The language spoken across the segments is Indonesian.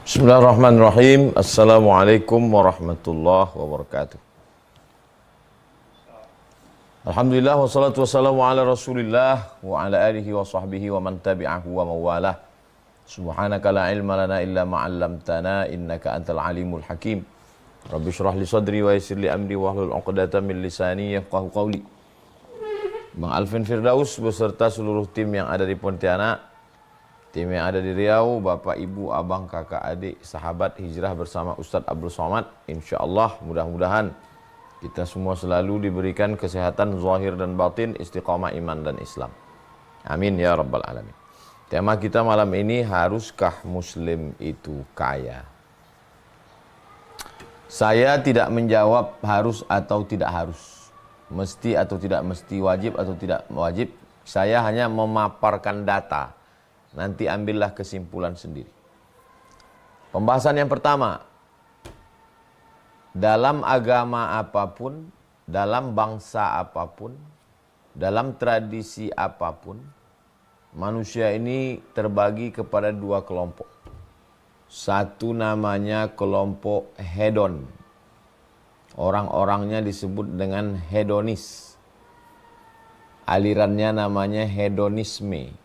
Bismillahirrahmanirrahim. Assalamualaikum warahmatullahi wabarakatuh. Alhamdulillah wassalatu wassalamu ala Rasulillah wa ala alihi wa sahbihi wa man tabi'ahu wa mawalah. Subhanaka la ilma lana illa ma 'allamtana innaka antal alimul hakim. Rabbi shrah li sadri wa yassir li amri wahlul 'uqdatam min lisani yafqahu qawli. Bang Alvin Firdaus beserta seluruh tim yang ada di Pontianak, tim yang ada di Riau, Bapak, Ibu, Abang, Kakak, Adik, sahabat hijrah bersama Ustadz Abdul Somad. InsyaAllah mudah-mudahan kita semua selalu diberikan kesehatan zahir dan batin, istiqamah iman dan Islam. Amin ya Rabbal Alamin. Tema kita malam ini, haruskah Muslim itu kaya? Saya tidak menjawab harus atau tidak harus, mesti atau tidak mesti, wajib atau tidak wajib. Saya hanya memaparkan data. Nanti ambillah kesimpulan sendiri. Pembahasan yang pertama, dalam agama apapun, dalam bangsa apapun, dalam tradisi apapun, manusia ini terbagi kepada dua kelompok. Satu namanya kelompok hedon. Orang-orangnya disebut dengan hedonis. Alirannya namanya hedonisme.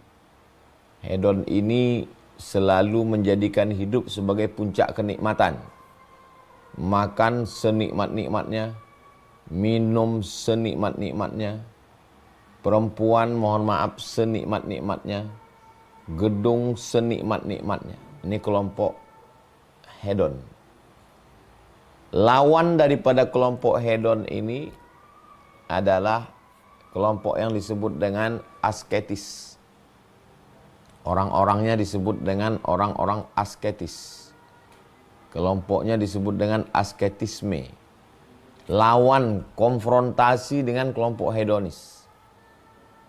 Hedon ini selalu menjadikan hidup sebagai puncak kenikmatan. Makan senikmat-nikmatnya, minum senikmat-nikmatnya, perempuan mohon maaf senikmat-nikmatnya, gedung senikmat-nikmatnya. Ini kelompok hedon. Lawan daripada kelompok hedon ini adalah kelompok yang disebut dengan asketis. Orang-orangnya disebut dengan orang-orang asketis. Kelompoknya disebut dengan asketisme. Lawan, konfrontasi dengan kelompok hedonis.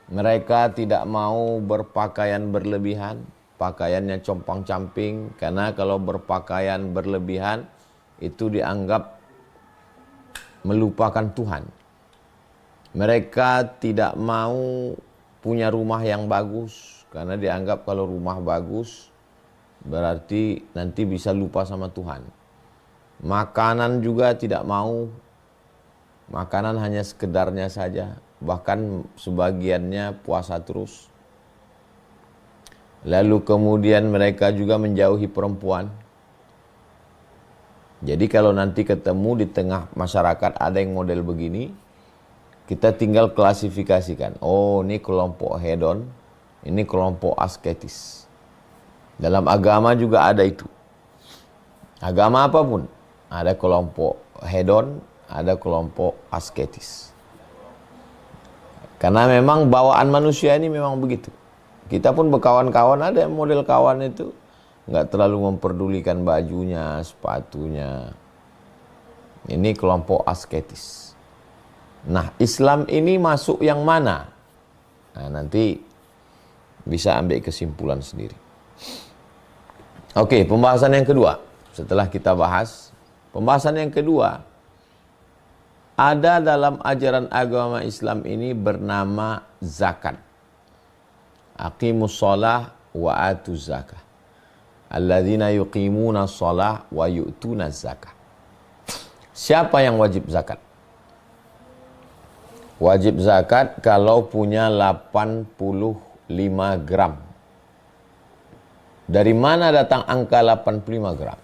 Mereka tidak mau berpakaian berlebihan, pakaiannya compang-camping, karena kalau berpakaian berlebihan itu dianggap melupakan Tuhan. Mereka tidak mau punya rumah yang bagus, karena dianggap kalau rumah bagus berarti nanti bisa lupa sama Tuhan. Makanan juga tidak mau. Makanan hanya sekedarnya saja. Bahkan sebagiannya puasa terus. Lalu kemudian mereka juga menjauhi perempuan. Jadi kalau nanti ketemu di tengah masyarakat ada yang model begini, kita tinggal klasifikasikan. Oh, ini kelompok hedon, ini kelompok asketis. Dalam agama juga ada itu. Agama apapun, ada kelompok hedon, ada kelompok asketis. Karena memang bawaan manusia ini memang begitu. Kita pun berkawan-kawan, ada yang model kawan itu nggak terlalu memperdulikan bajunya, sepatunya. Ini kelompok asketis. Nah, Islam ini masuk yang mana? Nah, nanti bisa ambil kesimpulan sendiri. Oke, pembahasan yang kedua. Setelah kita bahas, pembahasan yang kedua, ada dalam ajaran agama Islam ini bernama zakat. Aqimus shalah wa atuz zakah. Alladzina yuqimuna shalah wa yu'tuna zakah. Siapa yang wajib zakat? Wajib zakat kalau punya 85 gram. Dari mana datang angka 85 gram?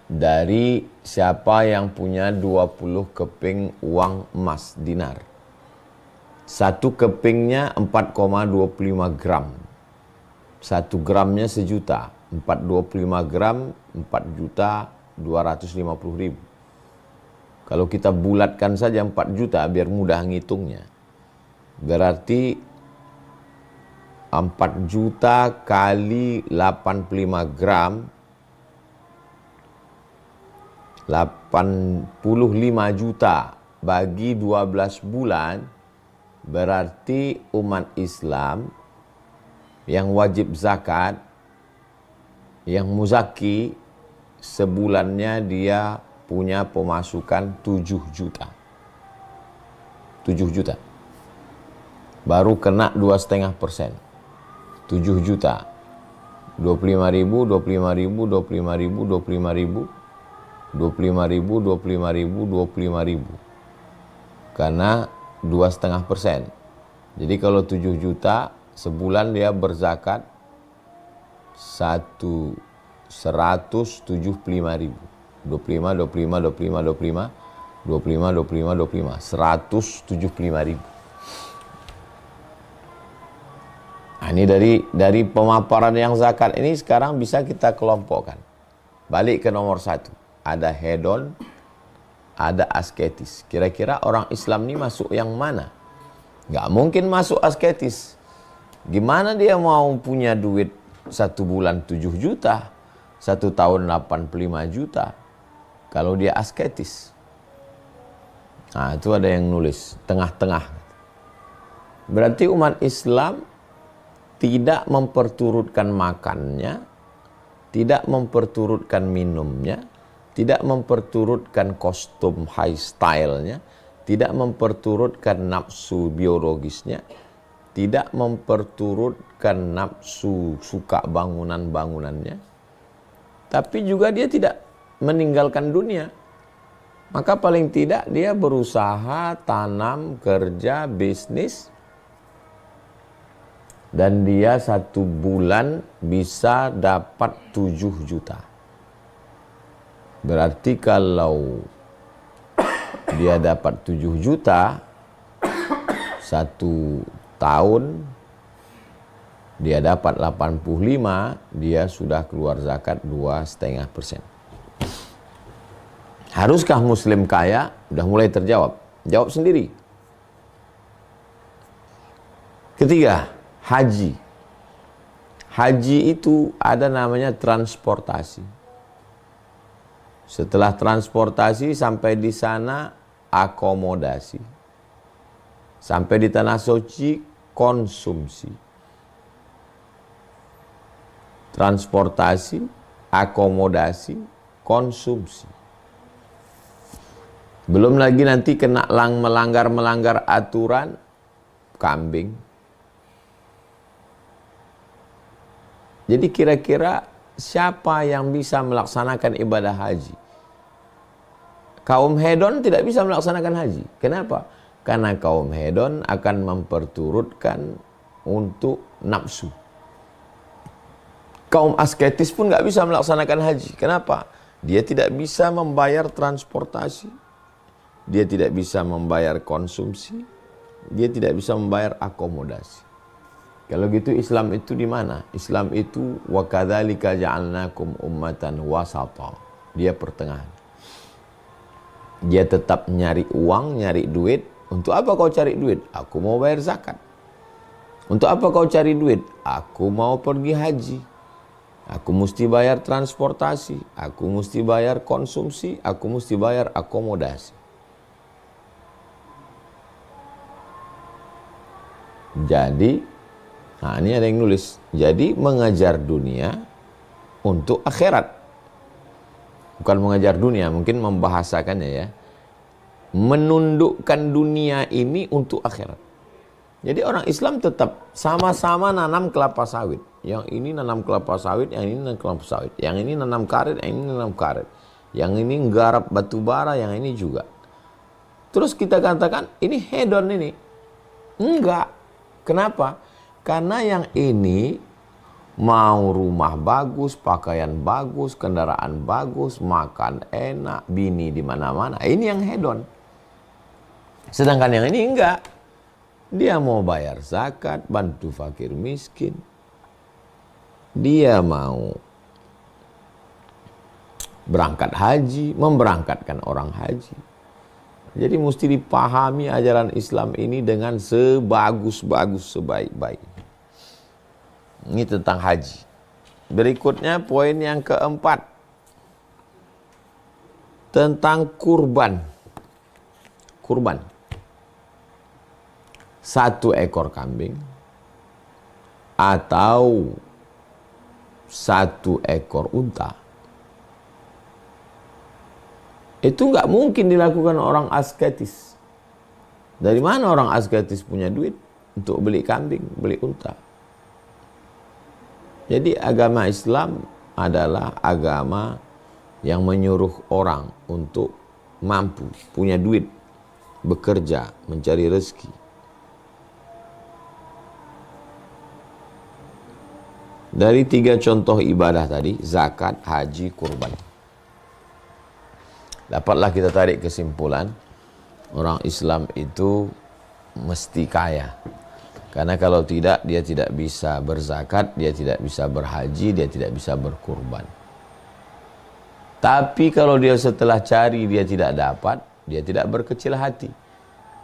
Dari siapa yang punya 20 keping uang emas dinar. Satu kepingnya 4,25 gram. 1 gramnya sejuta. 425 gram 4.250.000. Kalau kita bulatkan saja 4 juta biar mudah ngitungnya. Berarti 4 juta kali 85 gram 85 juta bagi 12 bulan, berarti umat Islam yang wajib zakat, yang muzaki, sebulannya dia punya pemasukan 7 juta. 7 juta. Baru kena 2,5%. 7 juta. 25.000, 25.000, 25.000, 25.000, 25.000, 25.000, 25.000. Karena 2,5%. Jadi kalau 7 juta sebulan dia berzakat 175.000. 25, 25, 25, 25, 25, 25, 25, 175.000. Nah, ini dari pemaparan yang zakat ini sekarang bisa kita kelompokkan. Balik ke nomor 1. Ada hedon, ada asketis. Kira-kira orang Islam ini masuk yang mana? Nggak mungkin masuk asketis. Gimana dia mau punya duit 1 bulan 7 juta, 1 tahun 85 juta, kalau dia asketis? Nah, itu ada yang nulis, tengah-tengah. Berarti umat Islam tidak memperturutkan makannya, tidak memperturutkan minumnya, tidak memperturutkan kostum high style-nya, tidak memperturutkan nafsu biologisnya, tidak memperturutkan nafsu suka bangunan-bangunannya, tapi juga dia tidak meninggalkan dunia. Maka paling tidak dia berusaha, tanam, kerja, bisnis, dan dia 1 bulan bisa dapat 7 juta. Berarti kalau dia dapat 7 juta 1 tahun, dia dapat 85, dia sudah keluar zakat 2,5%. Haruskah muslim kaya? Udah mulai terjawab. Jawab sendiri. Ketiga, haji. Haji itu ada namanya transportasi. Setelah transportasi sampai di sana akomodasi. Sampai di tanah suci konsumsi. Transportasi, akomodasi, konsumsi. Belum lagi nanti kena melanggar aturan, kambing. Jadi kira-kira siapa yang bisa melaksanakan ibadah haji? Kaum hedon tidak bisa melaksanakan haji. Kenapa? Karena kaum hedon akan memperturutkan untuk nafsu. Kaum asketis pun nggak bisa melaksanakan haji. Kenapa? Dia tidak bisa membayar transportasi. Dia tidak bisa membayar konsumsi, dia tidak bisa membayar akomodasi. Kalau gitu Islam itu di mana? Islam itu wa kadzalika ja'alnakum ummatan wasata. Dia pertengahan. Dia tetap nyari uang, nyari duit. Untuk apa kau cari duit? Aku mau bayar zakat. Untuk apa kau cari duit? Aku mau pergi haji. Aku mesti bayar transportasi, aku mesti bayar konsumsi, aku mesti bayar akomodasi. Jadi, nah ini ada yang nulis, jadi mengejar dunia untuk akhirat. Bukan mengejar dunia, mungkin membahasakannya ya. Menundukkan dunia ini untuk akhirat. Jadi orang Islam tetap sama-sama nanam kelapa sawit. Yang ini nanam kelapa sawit, yang ini nanam kelapa sawit. Yang ini nanam karet, yang ini nanam karet. Yang ini nggarap batu bara, yang ini juga. Terus kita katakan, ini hedon ini. Enggak. Kenapa? Karena yang ini mau rumah bagus, pakaian bagus, kendaraan bagus, makan enak, bini di mana-mana. Ini yang hedon. Sedangkan yang ini enggak. Dia mau bayar zakat, bantu fakir miskin. Dia mau berangkat haji, memberangkatkan orang haji. Jadi mesti dipahami ajaran Islam ini dengan sebagus-bagus, sebaik-baik. Ini tentang haji. Berikutnya poin yang keempat. Tentang kurban. Kurban. 1 ekor kambing. Atau 1 ekor unta. Itu nggak mungkin dilakukan orang asketis. Dari mana orang asketis punya duit untuk beli kambing, beli unta? Jadi agama Islam adalah agama yang menyuruh orang untuk mampu, punya duit, bekerja, mencari rezeki. Dari 3 contoh ibadah tadi, zakat, haji, kurban, dapatlah kita tarik kesimpulan, orang Islam itu mesti kaya. Karena kalau tidak, dia tidak bisa berzakat, dia tidak bisa berhaji, dia tidak bisa berkurban. Tapi kalau dia setelah cari dia tidak dapat, dia tidak berkecil hati.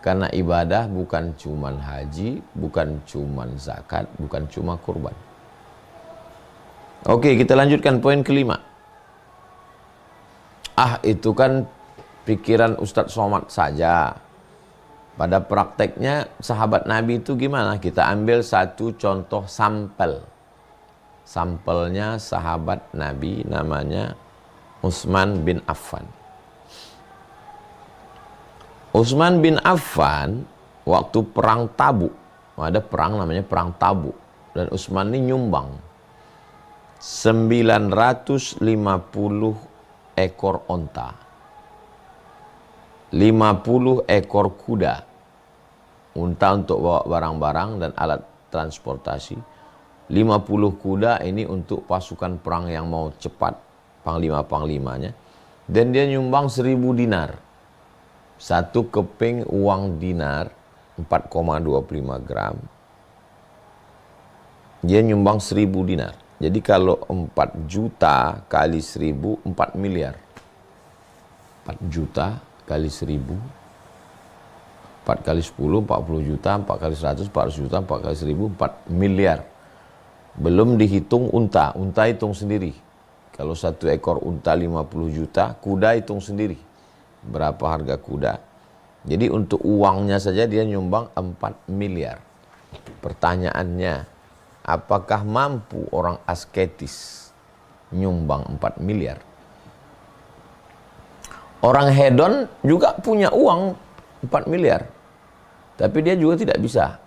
Karena ibadah bukan cuma haji, bukan cuma zakat, bukan cuma kurban. Oke, kita lanjutkan poin kelima. Itu kan pikiran Ustadz Somad saja. Pada prakteknya sahabat Nabi itu gimana? Kita ambil satu contoh sampel. Sampelnya sahabat Nabi namanya Utsman bin Affan. Utsman bin Affan waktu perang Tabuk, ada perang namanya perang Tabuk, dan Utsman ini nyumbang 950 ekor onta, 50 ekor kuda, unta untuk bawa barang-barang dan alat transportasi, 50 kuda ini untuk pasukan perang yang mau cepat, panglima-panglimanya, dan dia nyumbang 1000 dinar. Satu keping uang dinar 4,25 gram, dia nyumbang 1000 dinar. Jadi kalau 4 juta kali 1000, 4 miliar. 4 juta kali 1000, 4 kali 10, 40 juta, 4 kali 100, 400 juta, 4 kali 1000, 4 miliar. Belum dihitung unta, unta hitung sendiri. Kalau satu ekor unta 50 juta, kuda hitung sendiri. Berapa harga kuda. Jadi untuk uangnya saja dia nyumbang 4 miliar. Pertanyaannya, apakah mampu orang asketis nyumbang 4 miliar? Orang hedon juga punya uang 4 miliar. Tapi dia juga tidak bisa.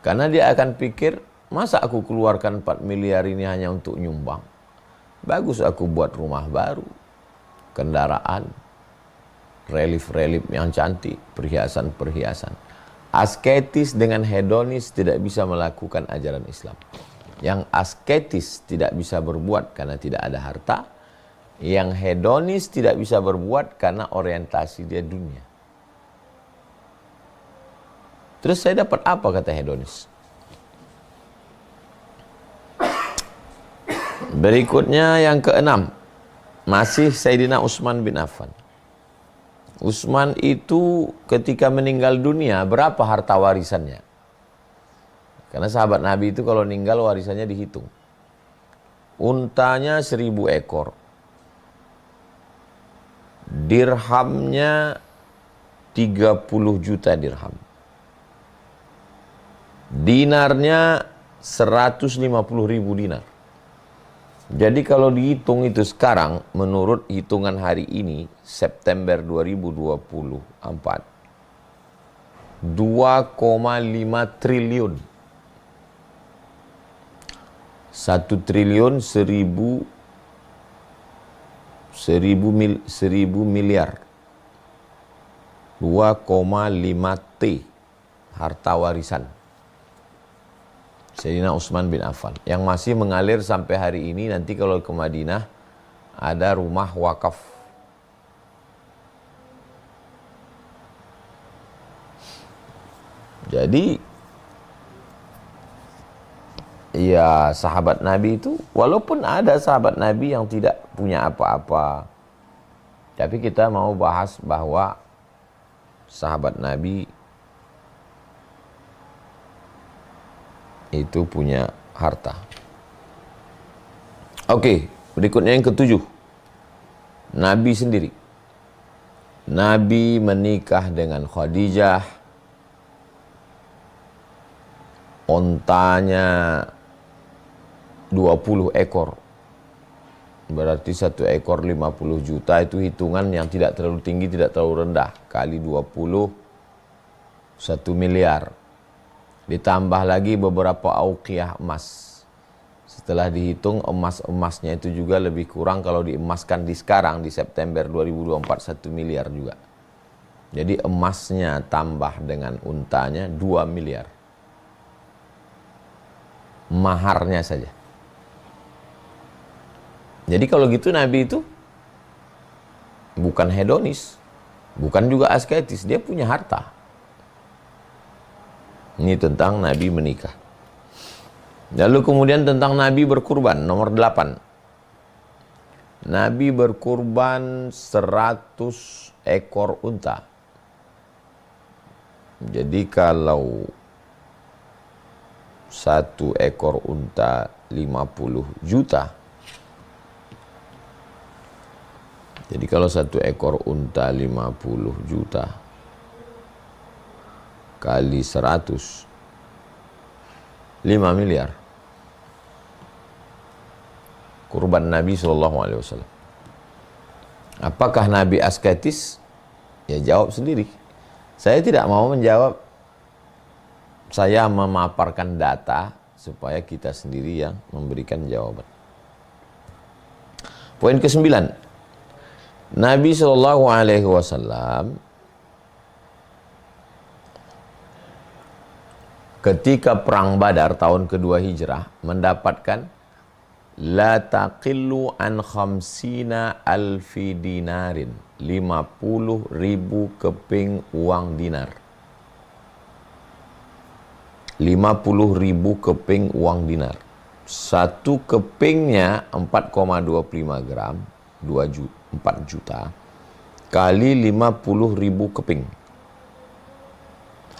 Karena dia akan pikir, masa aku keluarkan 4 miliar ini hanya untuk nyumbang? Bagus aku buat rumah baru, kendaraan, relief-relief yang cantik, perhiasan-perhiasan. Asketis dengan hedonis tidak bisa melakukan ajaran Islam. Yang asketis tidak bisa berbuat karena tidak ada harta. Yang hedonis tidak bisa berbuat karena orientasi dia dunia. Terus saya dapat apa kata hedonis? Berikutnya yang keenam, masih Sayyidina Utsman bin Affan. Utsman itu ketika meninggal dunia, berapa harta warisannya? Karena sahabat Nabi itu kalau meninggal warisannya dihitung. Untanya 1000 ekor. Dirhamnya 30 juta dirham. Dinarnya 150.000 dinar. Jadi kalau dihitung itu sekarang, menurut hitungan hari ini, September 2024, 2,5 triliun. 1 triliun 1000 miliar. 2,5 T harta warisan Sayyidina Utsman bin Affan yang masih mengalir sampai hari ini. Nanti kalau ke Madinah ada rumah wakaf. Jadi ya sahabat Nabi itu, walaupun ada sahabat Nabi yang tidak punya apa-apa, tapi kita mau bahas bahwa sahabat Nabi itu punya harta. Oke, berikutnya yang ketujuh. Nabi sendiri. Nabi menikah dengan Khadijah. Ontanya 20 ekor. Berarti 1 ekor 50 juta, itu hitungan yang tidak terlalu tinggi, tidak terlalu rendah. Kali 20, 1 miliar. Ditambah lagi beberapa auqiyah emas. Setelah dihitung emasnya itu juga lebih kurang kalau diemaskan di sekarang di September 2024 1 miliar juga. Jadi emasnya tambah dengan untanya 2 miliar. Maharnya saja. Jadi kalau gitu Nabi itu bukan hedonis, bukan juga asketis, dia punya harta. Ini tentang Nabi menikah. Lalu kemudian tentang Nabi berkurban, nomor 8. Nabi berkurban 100 ekor unta. Jadi kalau 1 ekor unta 50 juta. Jadi kalau 1 ekor unta 50 juta kali 100, 5 miliar. Kurban Nabi SAW. Apakah Nabi asketis? Ya jawab sendiri. Saya tidak mau menjawab. Saya memaparkan data supaya kita sendiri yang memberikan jawaban. Poin ke-9. Nabi SAW ketika perang Badar tahun kedua Hijrah mendapatkan la taqillu an khamsina alfi dinarin, 50.000 keping uang dinar. 50.000 keping uang dinar. Satu kepingnya 4,25 gram, 4 juta kali 50.000 keping.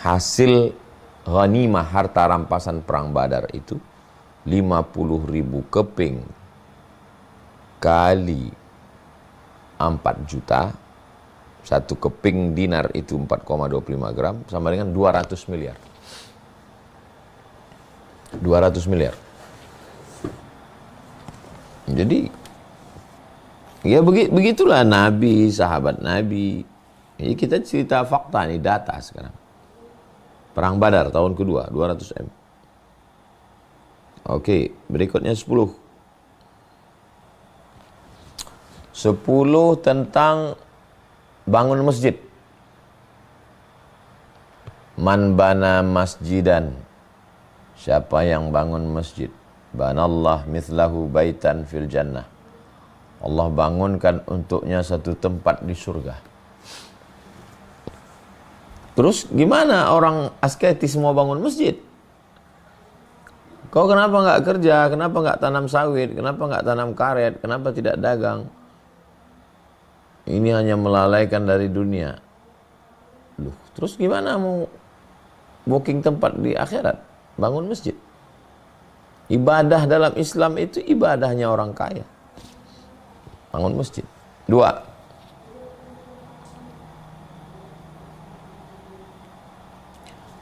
Hasil ghanimah harta rampasan perang Badar itu 50.000 keping kali 4 juta. Satu keping dinar itu 4,25 gram sama dengan 200 miliar. 200 miliar. Jadi ya begitulah Nabi, sahabat Nabi. Jadi kita cerita fakta nih, data sekarang. Perang Badar tahun kedua 200 M. Oke, berikutnya 10. 10 tentang bangun masjid. Man bana masjidan. Siapa yang bangun masjid? Banallah mithlahu baitan fil jannah. Allah bangunkan untuknya satu tempat di surga. Terus gimana orang asketis mau bangun masjid? Kau kenapa nggak kerja? Kenapa nggak tanam sawit? Kenapa nggak tanam karet? Kenapa tidak dagang? Ini hanya melalaikan dari dunia. Loh, terus gimana mau booking tempat di akhirat? Bangun masjid. Ibadah dalam Islam itu ibadahnya orang kaya. Bangun masjid. 2.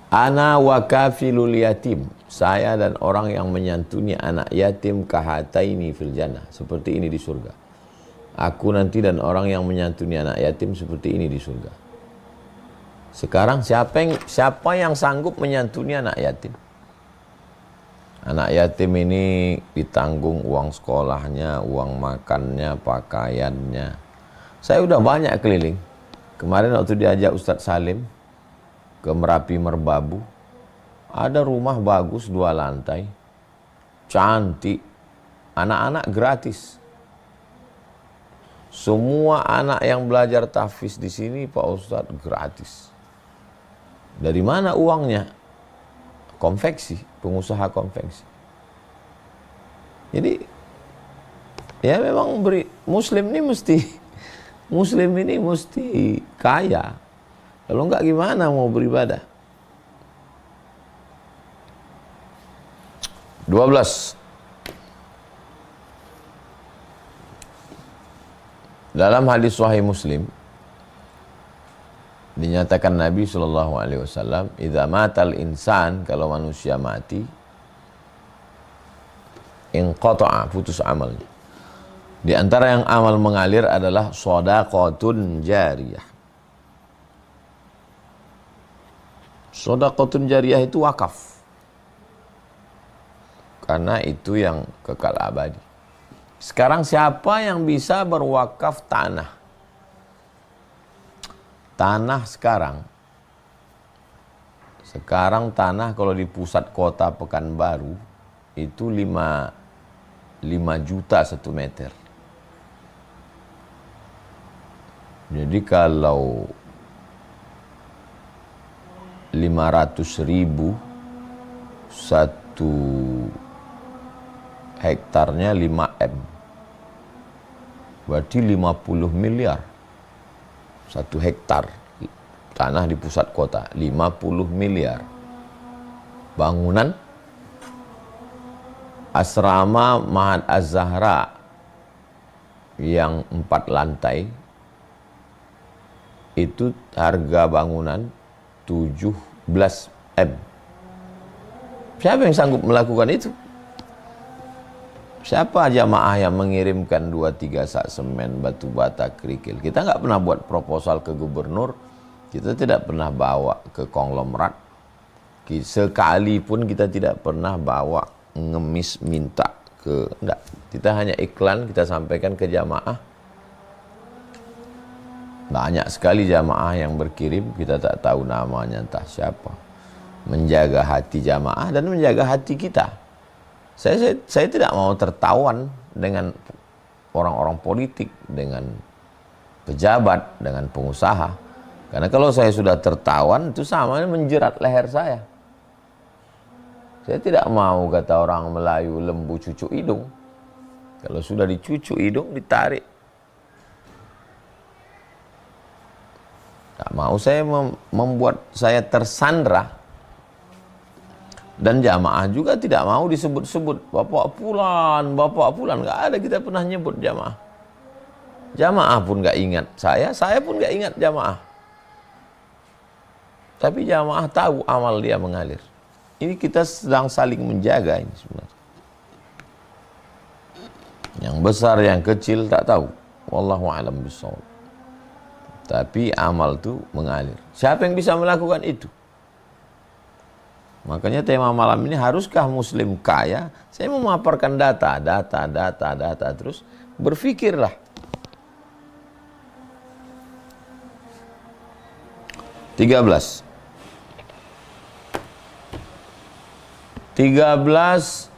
Ana wa kafilul yatim. Saya dan orang yang menyantuni anak yatim kahataini fil jannah. Seperti ini di surga. Aku nanti dan orang yang menyantuni anak yatim seperti ini di surga. Sekarang siapa yang sanggup menyantuni anak yatim? Anak yatim ini ditanggung uang sekolahnya, uang makannya, pakaiannya. Saya udah banyak keliling. Kemarin waktu diajak Ustadz Salim ke Merapi Merbabu, ada rumah bagus 2 lantai, cantik, anak-anak gratis. Semua anak yang belajar tahfiz di sini Pak Ustadz gratis. Dari mana uangnya? Konveksi, pengusaha konveksi. Jadi ya memang Muslim ini mesti kaya. Kalau enggak gimana mau beribadah? 12. Dalam hadis Sahih Muslim dinyatakan Nabi SAW, idza matal insan, kalau manusia mati, inqata'a, putus amalnya. Di antara yang amal mengalir adalah shadaqatun jariyah. Shadaqatun jariyah itu wakaf. karena itu yang kekal abadi. Sekarang siapa yang bisa berwakaf tanah? Tanah sekarang tanah kalau di pusat kota Pekanbaru itu 5 juta 1 meter. Jadi kalau 500.000 1 hektarnya 5 M. Berarti 50 miliar 1 hektar tanah di pusat kota, 50 miliar. Bangunan asrama Mahat Az-Zahra yang 4 lantai itu harga bangunan 17 M. Siapa yang sanggup melakukan itu? Siapa jamaah yang mengirimkan 2-3 sak semen, batu bata, kerikil? Kita nggak pernah buat proposal ke gubernur, kita tidak pernah bawa ke konglomerat, sekalipun kita tidak pernah bawa ngemis minta ke, enggak. Kita hanya iklan, kita sampaikan ke jamaah. Banyak sekali jamaah yang berkirim, kita tak tahu namanya entah siapa. Menjaga hati jamaah dan menjaga hati kita. Saya tidak mau tertawan dengan orang-orang politik, dengan pejabat, dengan pengusaha. Karena kalau saya sudah tertawan, itu sama menjerat leher saya. Saya tidak mau, kata orang Melayu, lembu cucuk hidung. Kalau sudah dicucuk hidung, ditarik. Tak mau saya membuat saya tersandra. Dan jamaah juga tidak mau disebut-sebut Bapak Fulan, nggak ada, kita pernah nyebut jamaah. Jamaah pun nggak ingat saya pun nggak ingat jamaah. Tapi jamaah tahu amal dia mengalir. Ini kita sedang saling menjaga ini sebenarnya. Yang besar, yang kecil tak tahu. Wallahu a'lam bishawab. Tapi amal itu mengalir. Siapa yang bisa melakukan itu? Makanya tema malam ini, haruskah muslim kaya? Saya memaparkan data terus berpikirlah. Tiga belas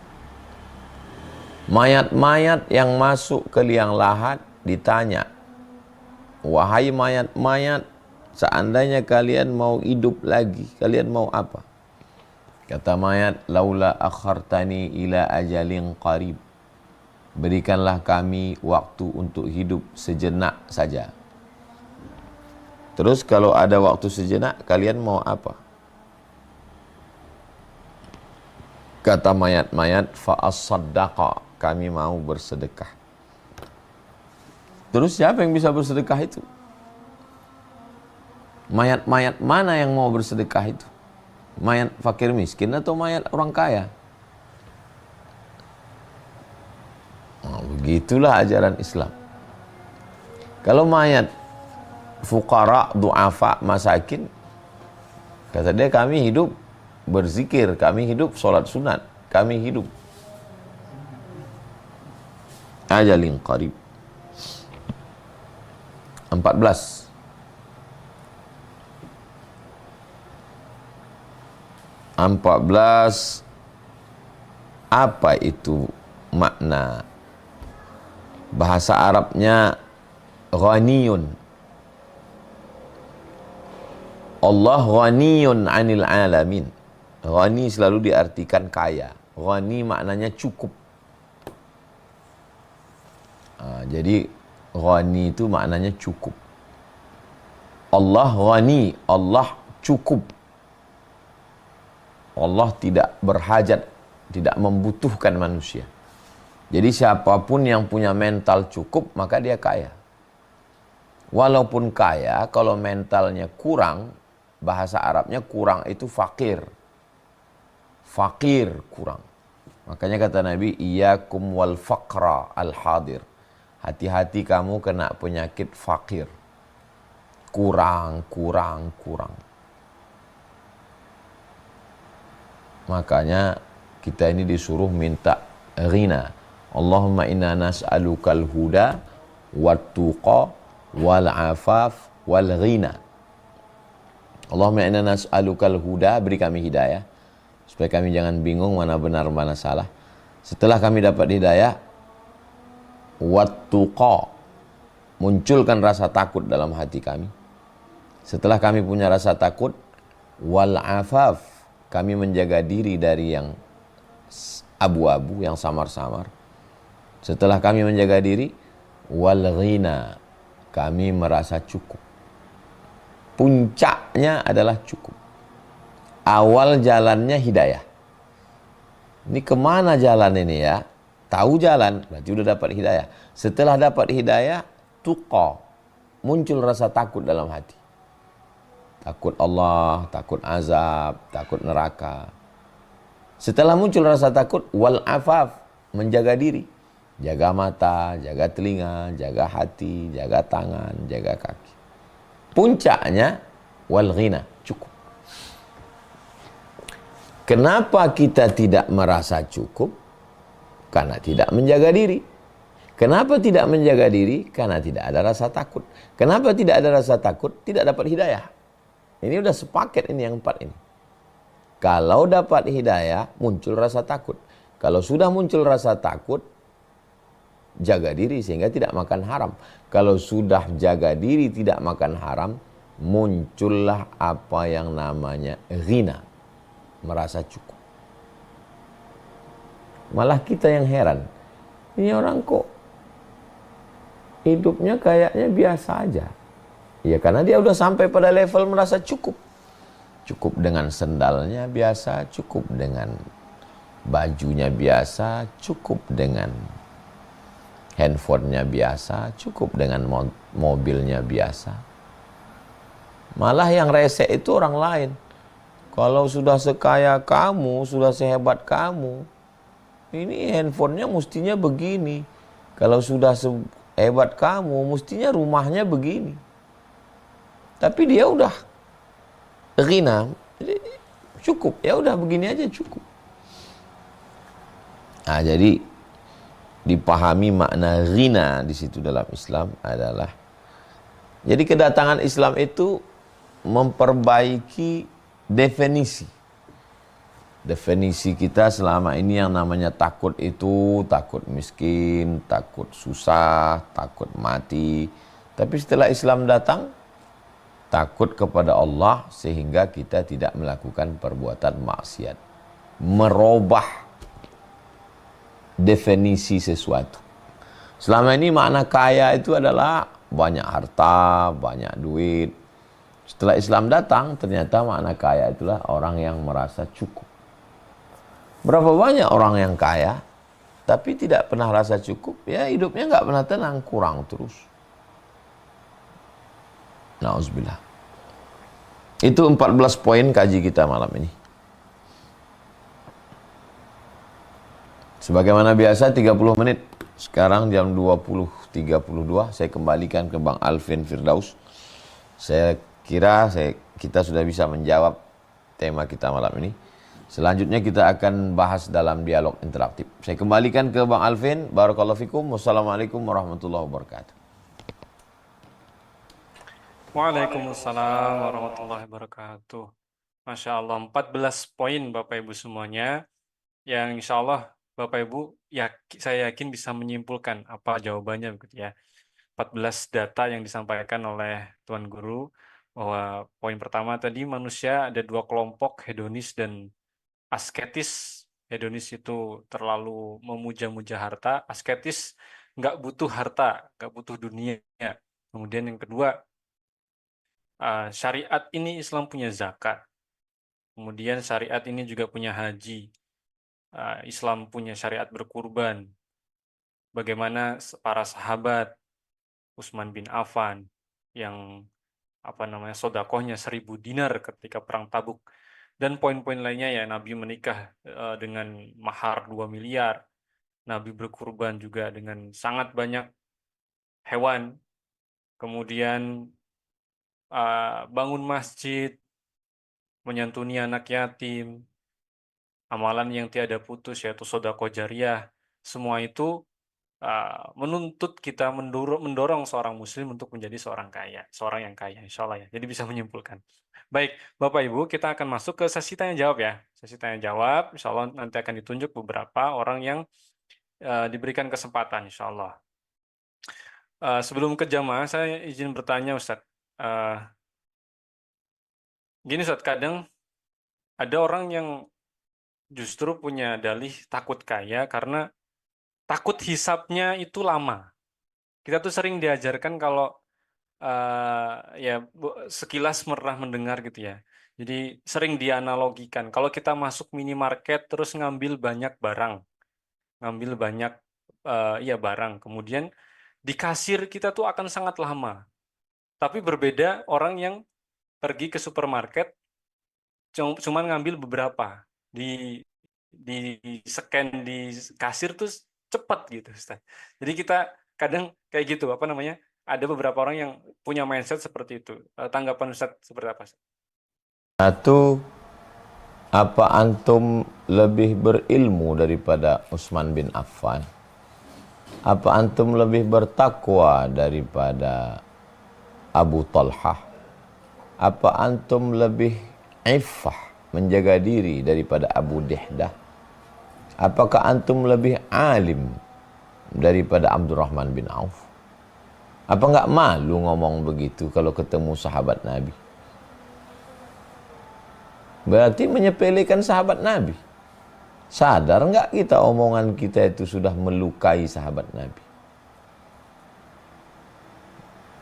mayat-mayat yang masuk ke liang lahat ditanya, wahai mayat-mayat, seandainya kalian mau hidup lagi, kalian mau apa? Kata mayat, laula akhartani ila ajalin qarib. Berikanlah kami waktu untuk hidup sejenak saja. Terus kalau ada waktu sejenak, kalian mau apa? Kata mayat-mayat, fa-as-saddaqa, kami mau bersedekah. Terus siapa yang bisa bersedekah itu? Mayat-mayat mana yang mau bersedekah itu? Mayat fakir miskin atau mayat orang kaya? Nah, begitulah ajaran Islam. Kalau mayat fuqara, du'afa, masakin, kata dia, kami hidup berzikir, kami hidup sholat sunat, kami hidup ajalin qarib. 14. Apa itu makna? Bahasa Arabnya ghaniyun. Allah ghaniyun 'anil 'alamin. Ghani selalu diartikan kaya. Ghani maknanya cukup. Jadi ghani itu maknanya cukup. Allah ghani, Allah cukup. Allah tidak berhajat, tidak membutuhkan manusia. Jadi siapapun yang punya mental cukup, maka dia kaya. Walaupun kaya, kalau mentalnya kurang, bahasa Arabnya kurang itu fakir. Fakir, kurang. Makanya kata Nabi, iyyakum wal faqra al-hadir. Hati-hati kamu kena penyakit fakir. Kurang. Makanya Kita ini disuruh minta ghina. Allahumma inna nas'alukal huda wat tuqa wal afaf wal ghina. Allahumma inna nas'alukal huda, beri kami hidayah supaya kami jangan bingung mana benar mana salah. Setelah kami dapat hidayah, wat tuqa, munculkan rasa takut dalam hati kami. Setelah kami punya rasa takut, wal afaf, kami menjaga diri dari yang abu-abu, yang samar-samar. Setelah kami menjaga diri, wal ghina, kami merasa cukup. Puncaknya adalah cukup. Awal jalannya hidayah. Ini kemana jalan ini ya? Tahu jalan, berarti udah dapat hidayah. Setelah dapat hidayah, tuqa, muncul rasa takut dalam hati. Takut Allah, takut azab, takut neraka. Setelah muncul rasa takut, wal afaf, menjaga diri. Jaga mata, jaga telinga, jaga hati, jaga tangan, jaga kaki. Puncaknya, wal ghina, cukup. Kenapa kita tidak merasa cukup? Karena tidak menjaga diri. Kenapa tidak menjaga diri? Karena tidak ada rasa takut. Kenapa tidak ada rasa takut? Tidak dapat hidayah. Ini udah sepaket ini yang 4 ini. Kalau dapat hidayah, muncul rasa takut. Kalau sudah muncul rasa takut, jaga diri sehingga tidak makan haram. Kalau sudah jaga diri tidak makan haram, muncullah apa yang namanya ghina, merasa cukup. Malah kita yang heran, ini orang kok hidupnya kayaknya biasa aja. Ya karena dia udah sampai pada level merasa cukup. Cukup dengan sendalnya biasa, cukup dengan bajunya biasa, cukup dengan handphonenya biasa, cukup dengan mobilnya biasa. Malah yang rese itu orang lain. Kalau sudah sekaya kamu, sudah sehebat kamu, ini handphonenya mestinya begini. Kalau sudah sehebat kamu, mestinya rumahnya begini. Tapi dia udah ghina, cukup. Ya udah begini aja cukup. Nah, jadi dipahami makna ghina di situ dalam Islam adalah, jadi kedatangan Islam itu memperbaiki definisi kita selama ini yang namanya takut itu takut miskin, takut susah, takut mati. Tapi setelah Islam datang, takut kepada Allah sehingga kita tidak melakukan perbuatan maksiat. Merubah definisi sesuatu. Selama ini makna kaya itu adalah banyak harta, banyak duit. Setelah Islam datang, ternyata makna kaya itulah orang yang merasa cukup. Berapa banyak orang yang kaya, tapi tidak pernah rasa cukup, ya hidupnya nggak pernah tenang, kurang terus. Nauzubillah. Itu 14 poin kaji kita malam ini. Sebagaimana biasa 30 menit. Sekarang jam 20.32 saya kembalikan ke Bang Alvin Firdaus. Saya kira kita sudah bisa menjawab tema kita malam ini. Selanjutnya kita akan bahas dalam dialog interaktif. Saya kembalikan ke Bang Alvin. Barakallahu fikum. Wassalamualaikum warahmatullahi wabarakatuh. Waalaikumsalam warahmatullahi wabarakatuh. Masya Allah, 14 poin Bapak Ibu semuanya, yang insya Allah Bapak Ibu saya yakin bisa menyimpulkan apa jawabannya begitu ya. 14 data yang disampaikan oleh Tuan Guru, bahwa poin pertama tadi manusia ada 2 kelompok, hedonis dan asketis. Hedonis itu terlalu memuja-muja harta, asketis nggak butuh harta, nggak butuh dunia. Kemudian yang kedua, syariat ini Islam punya zakat. Kemudian syariat ini juga punya haji. Islam punya syariat berkurban. Bagaimana para sahabat Utsman bin Affan yang sodakohnya 1000 dinar ketika perang Tabuk. Dan poin-poin lainnya ya, Nabi menikah dengan mahar 2 miliar. Nabi berkurban juga dengan sangat banyak hewan. Kemudian bangun masjid, menyantuni anak yatim, amalan yang tiada putus, yaitu sedekah jariyah. Semua itu menuntut kita mendorong seorang muslim untuk menjadi seorang yang kaya, insya Allah ya. Jadi bisa menyimpulkan. Baik, Bapak Ibu, kita akan masuk ke sesi tanya jawab ya. Sesi tanya jawab, insya Allah nanti akan ditunjuk beberapa orang yang diberikan kesempatan, insya Allah. Sebelum ke jamaah, saya izin bertanya, Ustadz. Gini, Ustadz, kadang ada orang yang justru punya dalih takut kaya karena takut hisapnya itu lama. Kita tuh sering diajarkan kalau ya sekilas pernah mendengar gitu ya. Jadi sering dianalogikan kalau kita masuk minimarket terus ngambil banyak barang, ngambil banyak ya barang, kemudian di kasir kita tuh akan sangat lama. Tapi berbeda orang yang pergi ke supermarket cuman ngambil beberapa di scan di kasir tuh cepat gitu, Ustaz. Jadi kita kadang kayak gitu, apa namanya? Ada beberapa orang yang punya mindset seperti itu. Tanggapan Ustaz seperti apa, Ustaz? Satu, apa antum lebih berilmu daripada Utsman bin Affan? Apa antum lebih bertakwa daripada Abu Talhah? Apa antum lebih iffah, menjaga diri daripada Abu Dihdah? Apakah antum lebih alim daripada Abdurrahman bin Auf? Apa enggak malu ngomong begitu kalau ketemu sahabat Nabi? Berarti menyepelekan sahabat Nabi. Sadar enggak kita omongan kita itu sudah melukai sahabat Nabi?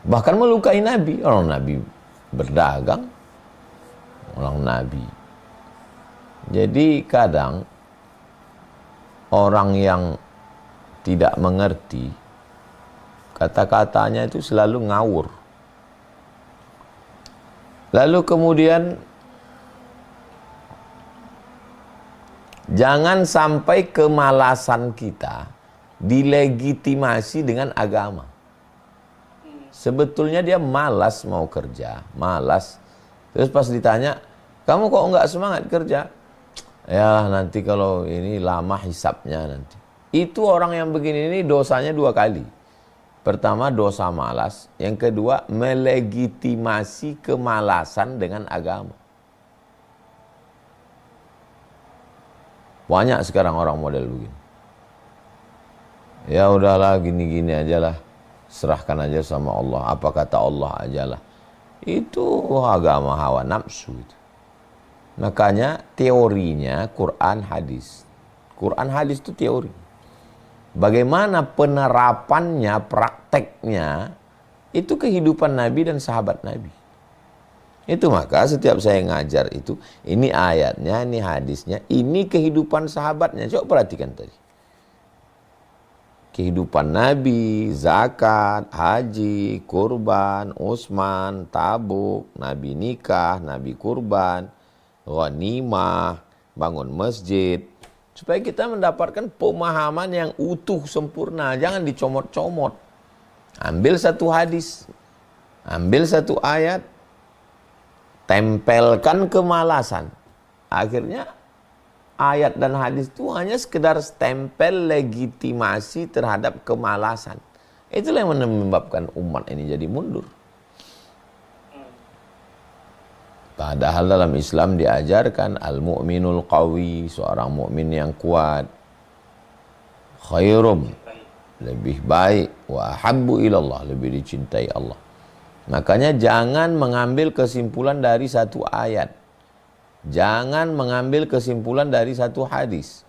Bahkan melukai Nabi. Orang Nabi berdagang, orang Nabi. Jadi kadang orang yang tidak mengerti, kata-katanya itu selalu ngawur. Lalu kemudian jangan sampai kemalasan kita dilegitimasi dengan agama. Sebetulnya dia malas mau kerja, malas. Terus pas ditanya, kamu kok enggak semangat kerja? Ya nanti kalau ini lama hisapnya nanti. Itu orang yang begini ini dosanya dua kali. Pertama dosa malas, yang kedua melegitimasi kemalasan dengan agama. Banyak sekarang orang model begini. Ya udahlah gini-gini aja lah. Serahkan aja sama Allah. Apa kata Allah aja lah. Itu agama hawa nafsu itu. Makanya teorinya Quran hadis. Quran hadis itu teori. Bagaimana penerapannya, prakteknya, itu kehidupan Nabi dan sahabat Nabi. Itu maka setiap saya ngajar itu, ini ayatnya, ini hadisnya, ini kehidupan sahabatnya. Coba perhatikan tadi. Kehidupan Nabi, zakat, haji, kurban, Utsman, Tabuk, Nabi nikah, Nabi kurban, ghanimah, bangun masjid. Supaya kita mendapatkan pemahaman yang utuh, sempurna. Jangan dicomot-comot. Ambil satu hadis, ambil satu ayat, tempelkan kemalasan. Akhirnya ayat dan hadis itu hanya sekedar stempel legitimasi terhadap kemalasan. Itulah yang menyebabkan umat ini jadi mundur. Padahal dalam Islam diajarkan al-mu'minul qawi, seorang mukmin yang kuat, khairum, lebih baik, wa ahabbu ilallah, lebih dicintai Allah. Makanya jangan mengambil kesimpulan dari satu ayat. Jangan mengambil kesimpulan dari satu hadis.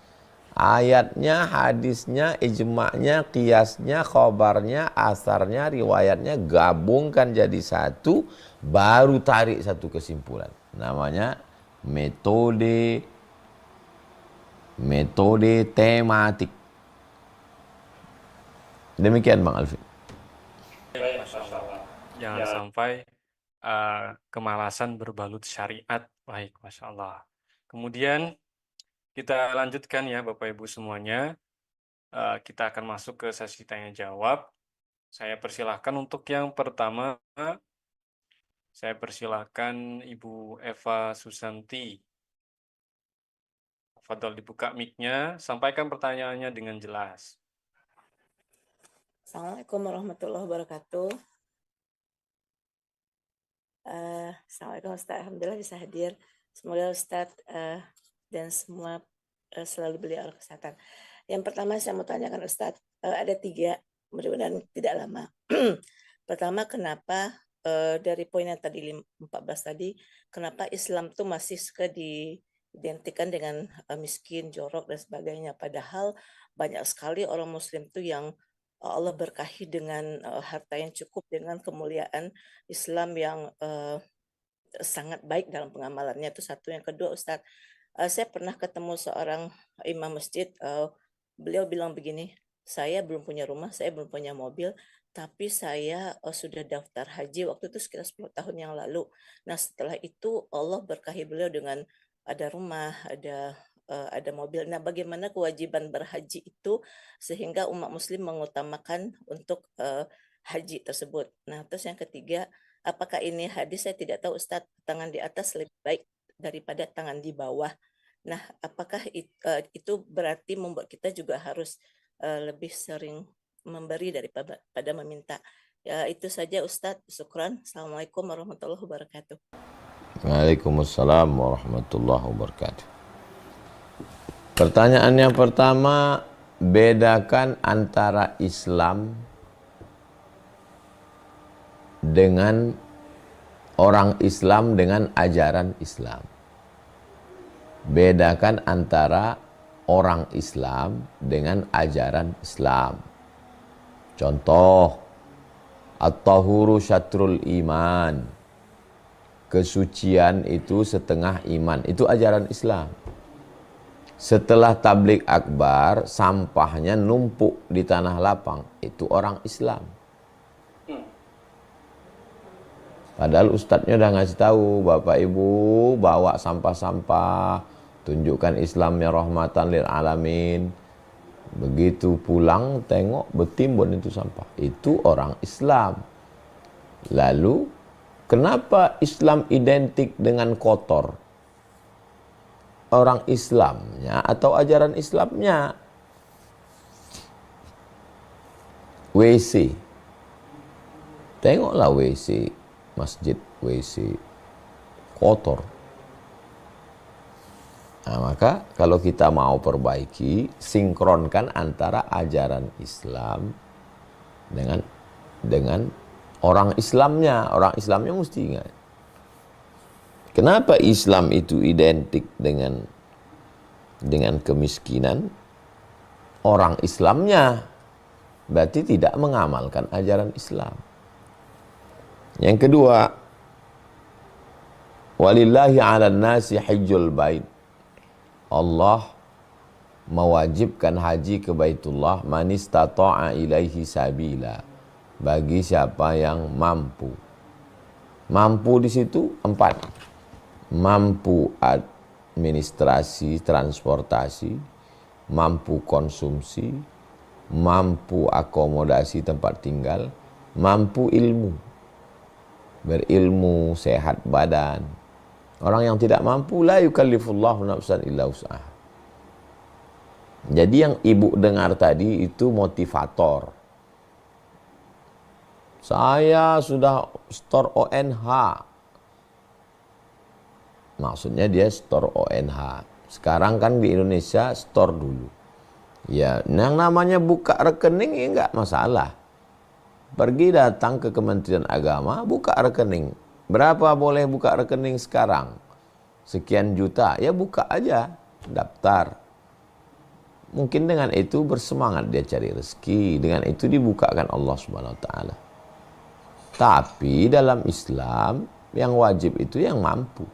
Ayatnya, hadisnya, ijma'nya, qiyasnya, khobarnya, asarnya, riwayatnya gabungkan jadi satu, baru tarik satu kesimpulan. Namanya metode tematik. Demikian Bang Alfi. Jangan sampai kemalasan berbalut syariat. Baik, Masya Allah. Kemudian kita lanjutkan ya Bapak Ibu semuanya. Kita akan masuk ke sesi tanya jawab. Saya persilahkan untuk yang pertama, saya persilahkan Ibu Eva Susanti. Fadol dibuka mic-nya, sampaikan pertanyaannya dengan jelas. Assalamualaikum warahmatullahi wabarakatuh. Assalamualaikum Ustaz, Alhamdulillah bisa hadir. Semoga Ustaz dan semua selalu beliau kesehatan. Yang pertama saya mau tanyakan Ustaz, ada 3, mudah-mudahan tidak lama. Pertama, kenapa dari poin yang tadi 14 tadi, kenapa Islam tuh masih suka diidentikan dengan miskin, jorok dan sebagainya, padahal banyak sekali orang Muslim tuh yang Allah berkahi dengan harta yang cukup, dengan kemuliaan Islam yang sangat baik dalam pengamalannya. Itu satu. Yang kedua Ustadz, saya pernah ketemu seorang imam masjid, beliau bilang begini, saya belum punya rumah, saya belum punya mobil, tapi saya sudah daftar haji waktu itu sekitar 10 tahun yang lalu. Nah setelah itu Allah berkahi beliau dengan ada rumah, ada mobil. Nah, bagaimana kewajiban berhaji itu sehingga umat muslim mengutamakan untuk haji tersebut. Nah, terus yang ketiga, apakah ini hadis, saya tidak tahu Ustadz, tangan di atas lebih baik daripada tangan di bawah. Nah, apakah itu berarti membuat kita juga harus lebih sering memberi daripada meminta. Ya, itu saja Ustadz. Syukran. Assalamualaikum warahmatullahi wabarakatuh. Waalaikumsalam warahmatullahi wabarakatuh. Pertanyaan yang pertama, bedakan antara Islam dengan orang Islam dengan ajaran Islam. Bedakan antara orang Islam dengan ajaran Islam. Contoh, at-tahuru syatrul iman. Kesucian itu setengah iman. Itu ajaran Islam. Setelah tablik akbar, sampahnya numpuk di tanah lapang. Itu orang Islam. Padahal ustadznya udah ngasih tahu, Bapak Ibu bawa sampah-sampah, tunjukkan Islamnya rahmatan lil alamin. Begitu pulang tengok bertimbun itu sampah. Itu orang Islam. Lalu kenapa Islam identik dengan kotor? Orang Islamnya atau ajaran Islamnya? WC. Tengoklah WC, masjid WC kotor. Nah, maka kalau kita mau perbaiki, sinkronkan antara ajaran Islam dengan orang Islamnya. Orang Islamnya mesti ingat. Kenapa Islam itu identik dengan kemiskinan? Orang Islamnya berarti tidak mengamalkan ajaran Islam. Yang kedua, walillahi 'alan nasi hajjul bait. Allah mewajibkan haji ke Baitullah man istata'a ilaihi sabila, bagi siapa yang mampu. Mampu di situ 4. Mampu administrasi, transportasi, mampu konsumsi, mampu akomodasi tempat tinggal, mampu ilmu, berilmu, sehat badan. Orang yang tidak mampu, la yukallifullahu nafsan illa wus'aha. Jadi yang ibu dengar tadi itu motivator. Saya sudah store ONH. Maksudnya dia store ONH. Sekarang kan di Indonesia store dulu. Ya, yang namanya buka rekening ya enggak masalah. Pergi datang ke Kementerian Agama, buka rekening. Berapa boleh buka rekening sekarang? Sekian juta. Ya buka aja, daftar. Mungkin dengan itu bersemangat dia cari rezeki. Dengan itu dibukakan Allah Subhanahu wa taala. Tapi dalam Islam yang wajib itu yang mampu.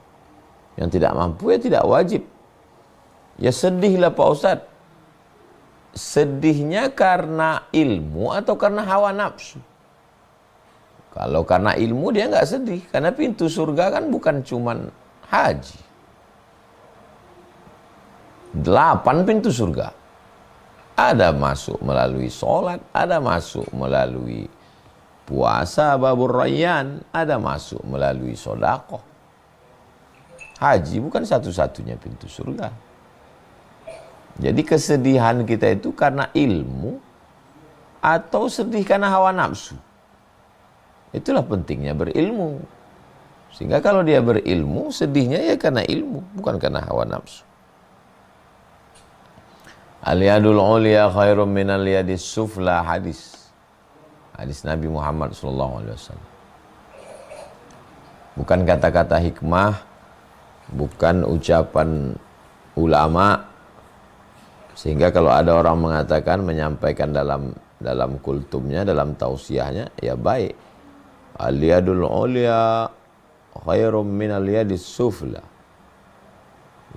Yang tidak mampu ya tidak wajib. Ya sedihlah Pak Ustadz. Sedihnya karena ilmu atau karena hawa nafsu? Kalau karena ilmu dia nggak sedih. Karena pintu surga kan bukan cuman haji. 8 pintu surga. Ada masuk melalui sholat, ada masuk melalui puasa babur rayyan, ada masuk melalui sedekah. Haji bukan satu-satunya pintu surga. Jadi kesedihan kita itu karena ilmu atau sedih karena hawa nafsu. Itulah pentingnya berilmu. Sehingga kalau dia berilmu, sedihnya ya karena ilmu, bukan karena hawa nafsu. Al-yadul ulia khairum minal yadis sufla, hadis Nabi Muhammad SAW. Bukan kata-kata hikmah, bukan ucapan ulama. Sehingga kalau ada orang mengatakan, menyampaikan dalam kultumnya, dalam tausiahnya, ya baik. Al-yadul ulia khairum minal yadis sufla.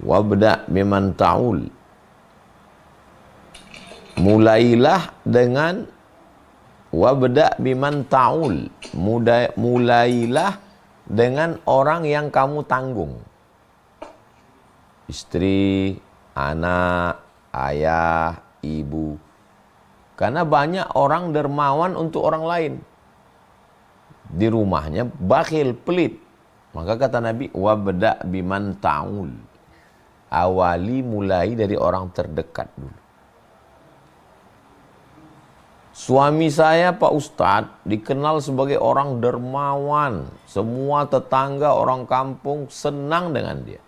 Wabda' biman ta'ul. Mulailah dengan wabda' biman ta'ul. Mulailah dengan orang yang kamu tanggung. Istri, anak, ayah, ibu. Karena banyak orang dermawan untuk orang lain. Di rumahnya bakhil, pelit. Maka kata Nabi, wabda' biman ta'ul. Awali, mulai dari orang terdekat dulu. Suami saya Pak Ustadz dikenal sebagai orang dermawan. Semua tetangga, orang kampung senang dengan dia.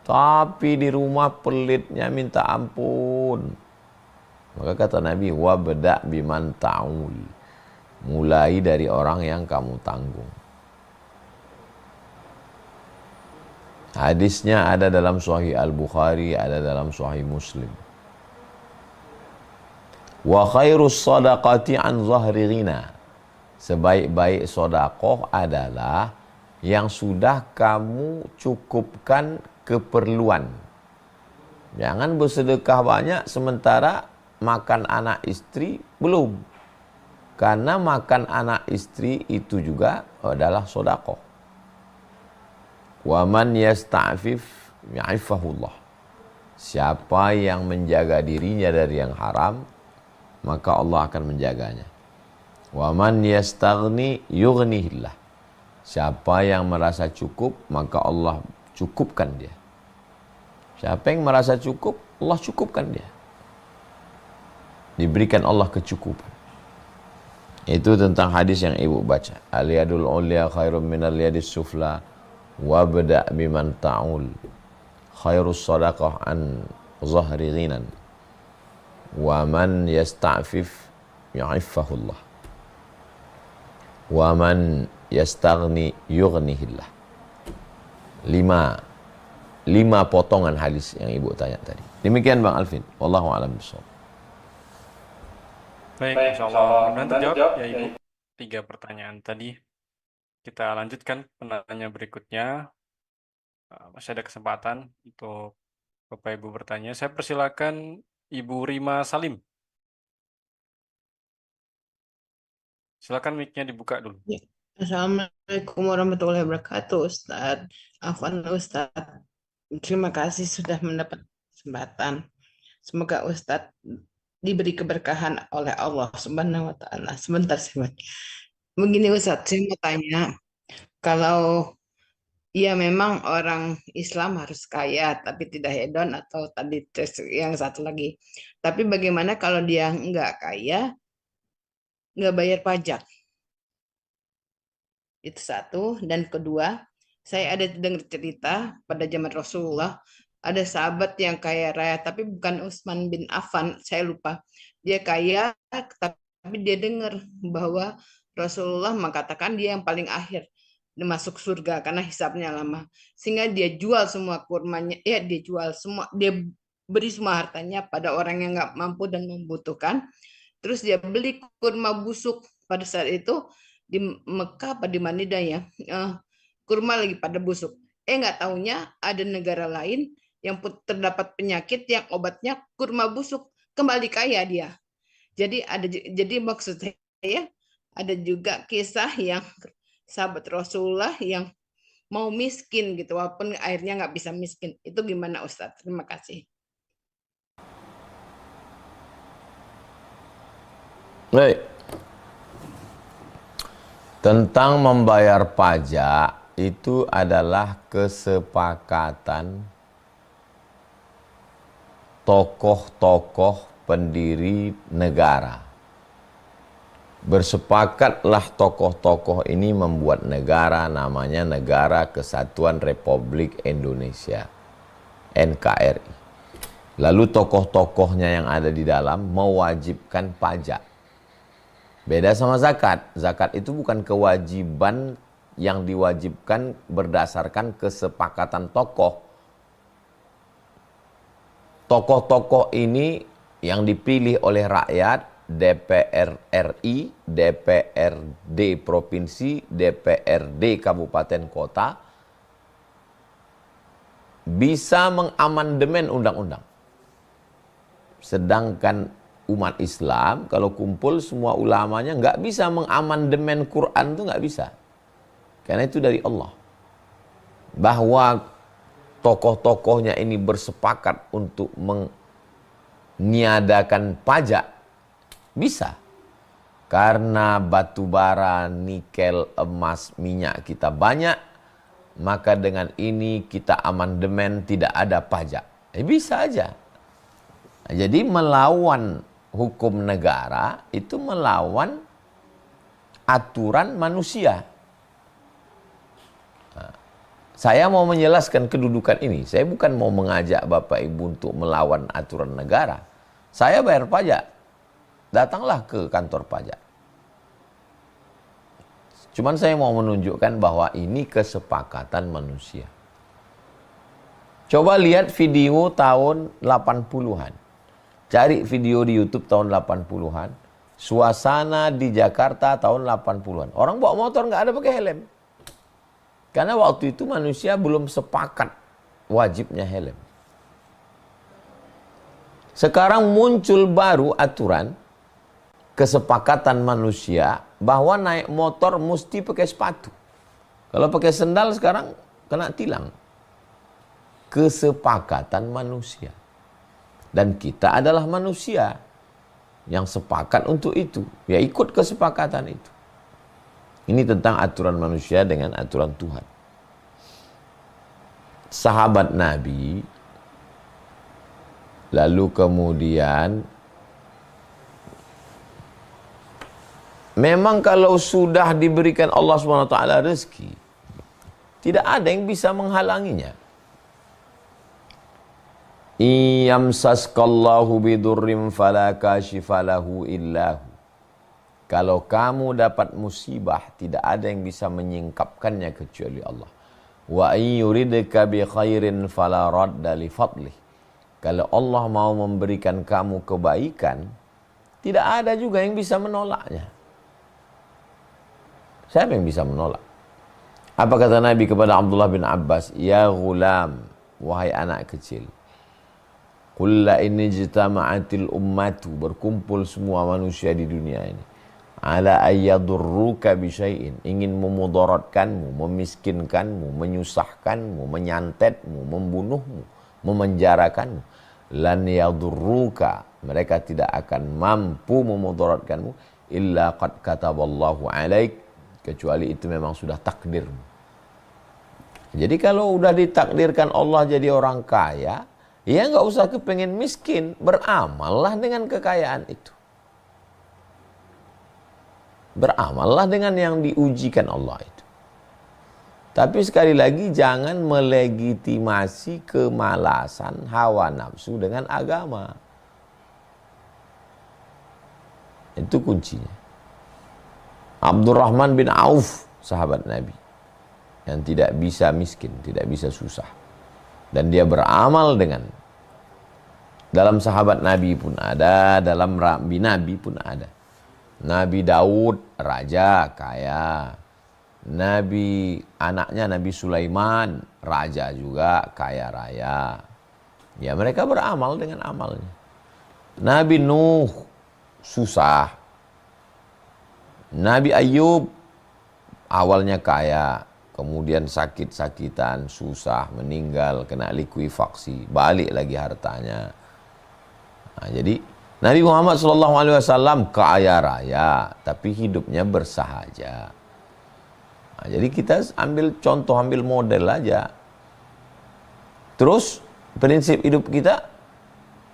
Tapi di rumah pelitnya minta ampun. Maka kata Nabi, wabda' biman ta'ul. Mulai dari orang yang kamu tanggung. Hadisnya ada dalam Sahih Al-Bukhari, ada dalam Sahih Muslim. Wa khairus sadaqati an zahri ghina. Sebaik-baik sedekah adalah yang sudah kamu cukupkan keperluan. Jangan bersedekah banyak sementara makan anak istri belum. Karena makan anak istri itu juga adalah sedekah. Wa man yasta'fif ya'ifahullah. Siapa yang menjaga dirinya dari yang haram, maka Allah akan menjaganya. Wa man yastaghni yughnihillah. Siapa yang merasa cukup, maka Allah cukupkan dia. Siapa yang merasa cukup, Allah cukupkan dia. Diberikan Allah kecukupan. Itu tentang hadis yang ibu baca. Al-yadul ulya khairum minal yadis sufla. Wabda' biman ta'ul. Khairus sadaqah an zahri ghinan. Wa man yasta'fif ya'ifahullah. Wa man yastaghni yughnihillah. Lima potongan hadis yang ibu tanya tadi. Demikian Bang Alvin. Wallahu a'lam bishawab. Baik, insyaallah mudah-mudahan terjawab ya Ibu. 3 pertanyaan tadi. Kita lanjutkan penanya berikutnya. Masih ada kesempatan untuk Bapak Ibu bertanya. Saya persilakan Ibu Rima Salim. Silakan mic-nya dibuka dulu. Ya. Assalamualaikum warahmatullahi wabarakatuh, Ustadz. Afwan Ustadz. Terima kasih sudah mendapat kesempatan. Semoga Ustadz diberi keberkahan oleh Allah Subhanahu wa Ta'ala. Sebentar. Begini Ustadz, saya mau tanya, kalau ya memang orang Islam harus kaya tapi tidak hedon, atau tadi yang satu lagi. Tapi bagaimana kalau dia nggak kaya, nggak bayar pajak? Itu satu. Dan kedua, saya ada dengar cerita pada zaman Rasulullah, ada sahabat yang kaya raya, tapi bukan Utsman bin Affan, saya lupa. Dia kaya, tapi dia dengar bahwa Rasulullah mengatakan dia yang paling akhir masuk surga karena hisabnya lama. Sehingga dia jual semua kurmanya, dia beri semua hartanya pada orang yang nggak mampu dan membutuhkan. Terus dia beli kurma busuk pada saat itu di Mekah apa di Madinah ya, kurma lagi pada busuk. Nggak taunya ada negara lain yang terdapat penyakit yang obatnya kurma busuk, kembali kaya dia. Jadi maksud saya ada juga kisah yang sahabat Rasulullah yang mau miskin gitu, walaupun akhirnya nggak bisa miskin. Itu gimana Ustadz? Terima kasih. Baik. Tentang membayar pajak itu adalah kesepakatan tokoh-tokoh pendiri negara. Bersepakatlah tokoh-tokoh ini membuat negara namanya Negara Kesatuan Republik Indonesia, NKRI. Lalu tokoh-tokohnya yang ada di dalam mewajibkan pajak. Beda sama zakat. Zakat itu bukan kewajiban yang diwajibkan berdasarkan kesepakatan tokoh. Tokoh-tokoh ini yang dipilih oleh rakyat, DPR RI, DPRD Provinsi, DPRD Kabupaten Kota, bisa mengamandemen undang-undang. Sedangkan umat Islam, kalau kumpul semua ulamanya nggak bisa mengamandemen Quran, itu nggak bisa. Karena itu dari Allah. Bahwa tokoh-tokohnya ini bersepakat untuk meniadakan pajak, bisa. Karena batu bara, nikel, emas, minyak kita banyak, maka dengan ini kita amandemen tidak ada pajak. Bisa aja. Jadi melawan hukum negara itu melawan aturan manusia. Saya mau menjelaskan kedudukan ini. Saya bukan mau mengajak Bapak Ibu untuk melawan aturan negara. Saya bayar pajak. Datanglah ke kantor pajak. Cuman saya mau menunjukkan bahwa ini kesepakatan manusia. Coba lihat video tahun 80-an. Cari video di YouTube tahun 80-an. Suasana di Jakarta tahun 80-an. Orang bawa motor nggak ada pakai helm. Karena waktu itu manusia belum sepakat wajibnya helm. Sekarang muncul baru aturan kesepakatan manusia bahwa naik motor mesti pakai sepatu. Kalau pakai sendal sekarang kena tilang. Kesepakatan manusia. Dan kita adalah manusia yang sepakat untuk itu. Ya ikut kesepakatan itu. Ini tentang aturan manusia dengan aturan Tuhan. Sahabat Nabi, lalu kemudian memang kalau sudah diberikan Allah SWT rezeki, tidak ada yang bisa menghalanginya. Iyamsaskallahu bidurrim fala kashifalahu illahu. Kalau kamu dapat musibah, tidak ada yang bisa menyingkapkannya kecuali Allah. Wa yuridka bi khairin fala radda li fadlih. Kalau Allah mau memberikan kamu kebaikan, tidak ada juga yang bisa menolaknya. Siapa yang bisa menolak? Apa kata Nabi kepada Abdullah bin Abbas? Ya ghulam, wahai anak kecil. Qul la in ijtama'atil ummatu, berkumpul semua manusia di dunia ini, ala ayyadurruka bi syai'in, ingin memudaratkanmu, memiskinkanmu, menyusahkanmu, menyantetmu, membunuhmu, memenjarakanmu, lan yadurruka, mereka tidak akan mampu memudaratkanmu illa qad kataballahu alaik, kecuali itu memang sudah takdirmu. Jadi kalau udah ditakdirkan Allah jadi orang kaya, ya nggak usah kepengen miskin, beramallah dengan kekayaan itu. Beramallah dengan yang diujikan Allah itu. Tapi sekali lagi jangan melegitimasi kemalasan hawa nafsu dengan agama. Itu kuncinya. Abdurrahman bin Auf, sahabat Nabi, yang tidak bisa miskin, tidak bisa susah. Dan dia beramal dengan, dalam sahabat Nabi pun ada, dalam Nabi pun ada. Nabi Daud, raja kaya. Anaknya Nabi Sulaiman, raja juga, kaya raya. Ya mereka beramal dengan amalnya. Nabi Nuh, susah. Nabi Ayub, awalnya kaya, kemudian sakit-sakitan, susah, meninggal, kena likuifaksi, balik lagi hartanya. Nah, jadi Nabi Muhammad SAW kaya raya, tapi hidupnya bersahaja. Nah, jadi kita ambil contoh, ambil model aja. Terus prinsip hidup kita,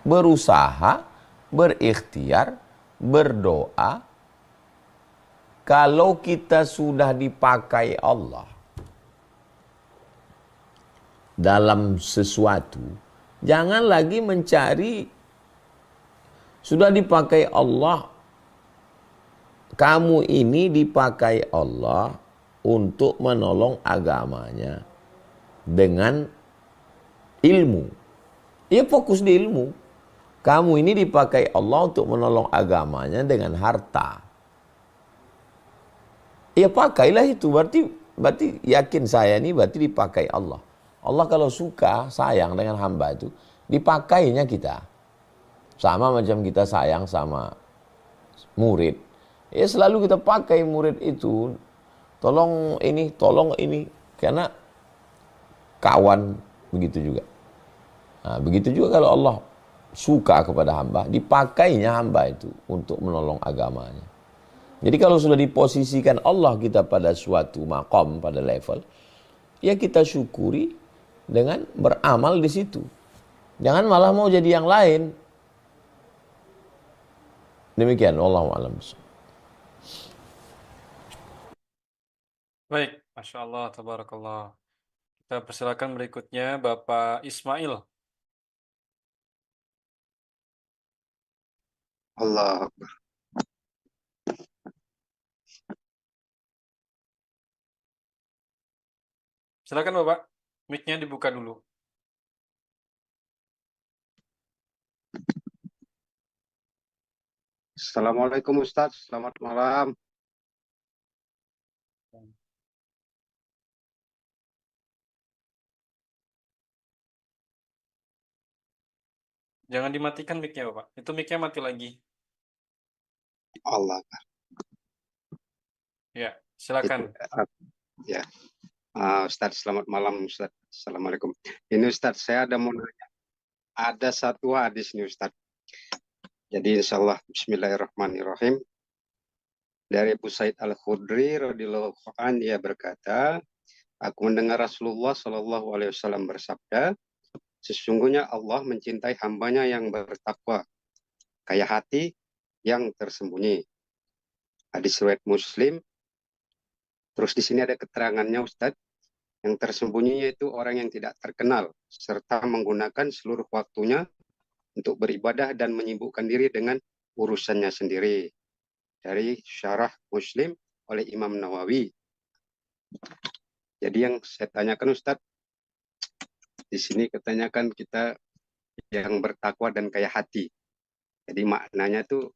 berusaha, berikhtiar, berdoa. Kalau kita sudah dipakai Allah dalam sesuatu, jangan lagi mencari, sudah dipakai Allah, kamu ini dipakai Allah untuk menolong agamanya dengan ilmu. Ya fokus di ilmu. Kamu ini dipakai Allah untuk menolong agamanya dengan harta. Ya pakailah itu, berarti yakin saya ini berarti dipakai Allah. Allah kalau suka, sayang dengan hamba itu, dipakainya kita. Sama macam kita sayang sama murid. Ya selalu kita pakai murid itu. Tolong ini. Karena kawan, begitu juga. Nah, begitu juga kalau Allah suka kepada hamba, dipakainya hamba itu untuk menolong agamanya. Jadi kalau sudah diposisikan Allah kita pada suatu maqam, pada level, ya kita syukuri dengan beramal di situ. Jangan malah mau jadi yang lain. Demikian, wallahu a'lam. Baik, Masya Allah, tabarakallah. Kita persilakan berikutnya Bapak Ismail. Allah Akbar. Silakan Bapak, mic-nya dibuka dulu. Assalamualaikum Ustaz, selamat malam. Jangan dimatikan mic-nya Bapak, itu mic-nya mati lagi. Allah Akbar. Ya, silakan. Ya, Ustaz, selamat malam Ustaz. Assalamualaikum. Ini Ustaz, saya ada mau nanya. Ada satu hadis nih Ustaz. Jadi insya Allah Bismillahirrahmanirrahim. Dari Abu Sa'id Al-Khudri radhiyallahu anhu, dia berkata, aku mendengar Rasulullah Shallallahu Alaihi Wasallam bersabda, sesungguhnya Allah mencintai hambanya yang bertakwa, kayak hati yang tersembunyi. Hadis riwayat Muslim. Terus di sini ada keterangannya Ustaz, yang tersembunyi yaitu orang yang tidak terkenal, serta menggunakan seluruh waktunya untuk beribadah dan menyibukkan diri dengan urusannya sendiri. Dari Syarah Muslim oleh Imam Nawawi. Jadi yang saya tanyakan Ustaz, di sini ketanyakan kita yang bertakwa dan kaya hati. Jadi maknanya tuh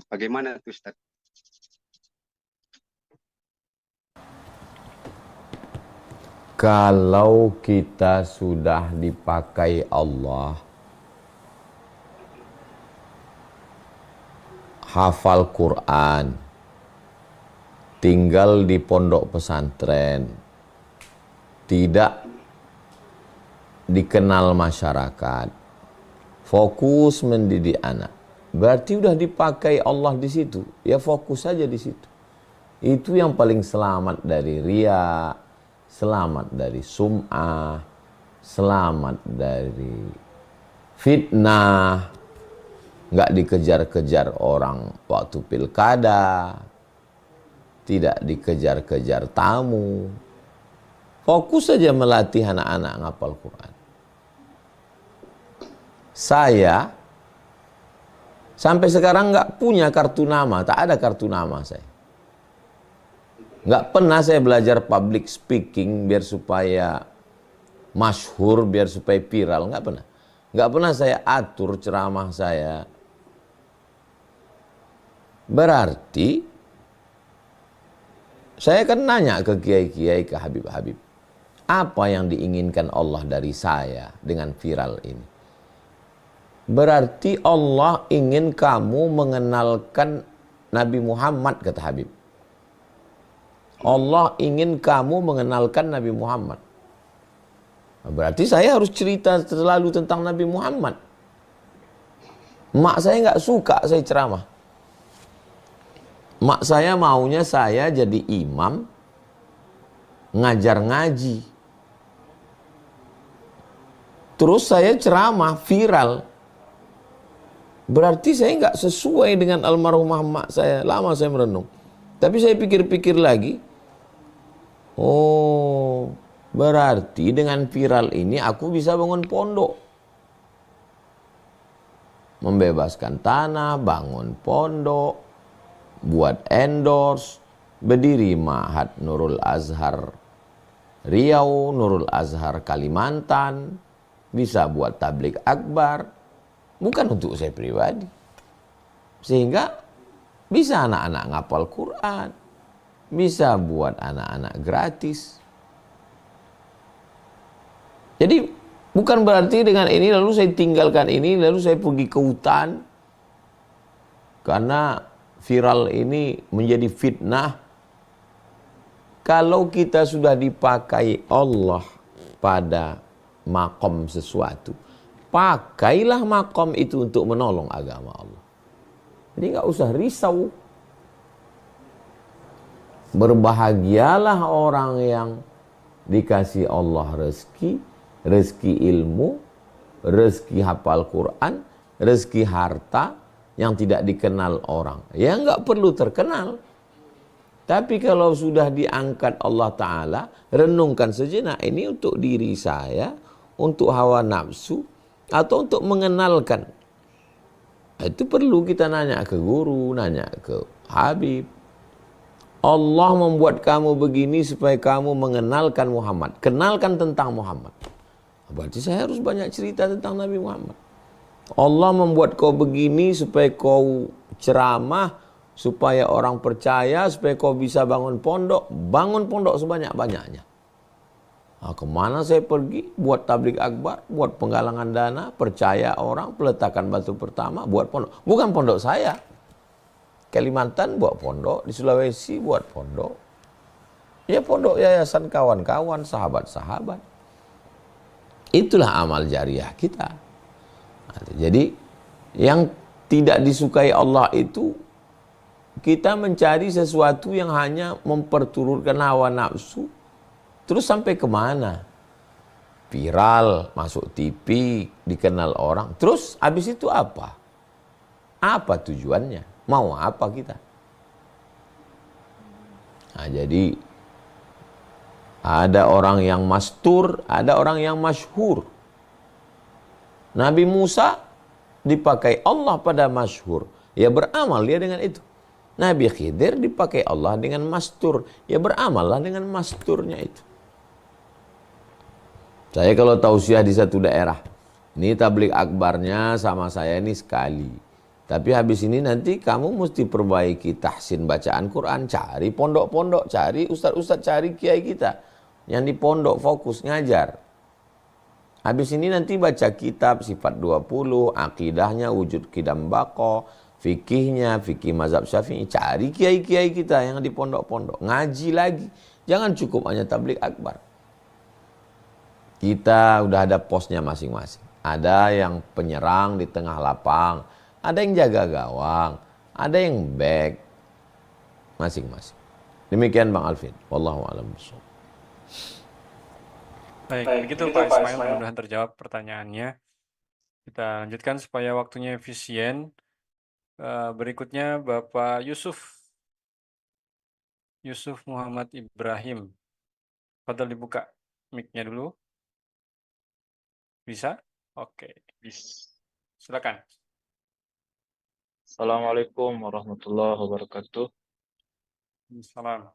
bagaimana tuh Ustaz? Kalau kita sudah dipakai Allah, hafal Quran, tinggal di pondok pesantren, tidak dikenal masyarakat, fokus mendidik anak, berarti udah dipakai Allah di situ. Ya fokus saja di situ. Itu yang paling selamat dari riya, selamat dari sum'ah, selamat dari fitnah, nggak dikejar-kejar orang waktu pilkada, tidak dikejar-kejar tamu. Fokus saja melatih anak-anak ngapal Quran. Saya sampai sekarang nggak punya kartu nama, tak ada kartu nama saya. Nggak pernah saya belajar public speaking biar supaya masyhur, biar supaya viral, nggak pernah. Nggak pernah saya atur ceramah saya. Berarti saya kan nanya ke kiai-kiai, ke habib-habib, apa yang diinginkan Allah dari saya dengan viral ini? Berarti Allah ingin kamu mengenalkan Nabi Muhammad, kata Habib. Allah ingin kamu mengenalkan Nabi Muhammad. Berarti saya harus cerita selalu tentang Nabi Muhammad. Mak saya nggak suka saya ceramah. Mak saya maunya saya jadi imam, ngajar ngaji. Terus saya ceramah viral. Berarti saya nggak sesuai dengan almarhumah mak saya. Lama saya merenung. Tapi saya pikir-pikir lagi, oh, berarti dengan viral ini aku bisa bangun pondok. Membebaskan tanah, bangun pondok, buat endorse, berdiri Ma'had Nurul Azhar Riau, Nurul Azhar Kalimantan, bisa buat tablik akbar, bukan untuk saya pribadi. Sehingga bisa anak-anak ngapal Quran, bisa buat anak-anak gratis. Jadi bukan berarti dengan ini lalu saya tinggalkan ini, lalu saya pergi ke hutan. Karena viral ini menjadi fitnah. Kalau kita sudah dipakai Allah pada makom sesuatu, pakailah makom itu untuk menolong agama Allah. Jadi nggak usah risau. Berbahagialah orang yang dikasih Allah rezeki, rezeki ilmu, rezeki hafal Quran, rezeki harta yang tidak dikenal orang. Ya nggak perlu terkenal. Tapi kalau sudah diangkat Allah Ta'ala, renungkan sejenak, ini untuk diri saya, untuk hawa nafsu, atau untuk mengenalkan. Itu perlu kita nanya ke guru, nanya ke Habib. Allah membuat kamu begini supaya kamu mengenalkan Muhammad. Kenalkan tentang Muhammad. Berarti saya harus banyak cerita tentang Nabi Muhammad. Allah membuat kau begini supaya kau ceramah, supaya orang percaya, supaya kau bisa bangun pondok sebanyak-banyaknya. Nah, kemana saya pergi? Buat tablik akbar, buat penggalangan dana, percaya orang, peletakan batu pertama, buat pondok. Bukan pondok saya. Kalimantan buat pondok, di Sulawesi buat pondok. Ya pondok yayasan kawan-kawan, sahabat-sahabat. Itulah amal jariah kita. Jadi yang tidak disukai Allah itu kita mencari sesuatu yang hanya memperturutkan hawa nafsu, terus sampai kemana? Viral, masuk TV, dikenal orang. Terus habis itu apa? Apa tujuannya? Mau apa kita? Nah, jadi ada orang yang mastur, ada orang yang masyhur. Nabi Musa dipakai Allah pada masyhur. Ya beramal dia dengan itu. Nabi Khidir dipakai Allah dengan mastur. Ya beramallah dengan masturnya itu. Saya kalau tausiah di satu daerah, ini tablik akbarnya sama saya ini sekali. Tapi habis ini nanti kamu mesti perbaiki tahsin bacaan Quran. Cari pondok-pondok, cari ustaz-ustaz, cari kiai kita. Yang di pondok fokus ngajar. Habis ini nanti baca kitab sifat 20, akidahnya, wujud kidam bako, fikihnya, fikih mazhab syafi'i. Cari kiai-kiai kita yang di pondok-pondok. Ngaji lagi. Jangan cukup hanya tablik akbar. Kita udah ada posnya masing-masing. Ada yang penyerang di tengah lapang. Ada yang jaga gawang. Ada yang back. Masing-masing. Demikian Bang Alvin. Wallahu a'lam bishawab. Baik, begitu Pak Ismail, mudah-mudahan terjawab pertanyaannya. Kita lanjutkan supaya waktunya efisien. Berikutnya Bapak Yusuf Muhammad Ibrahim. Padahal dibuka mic-nya dulu. Bisa? Oke, silakan. Assalamualaikum warahmatullahi wabarakatuh. Salam.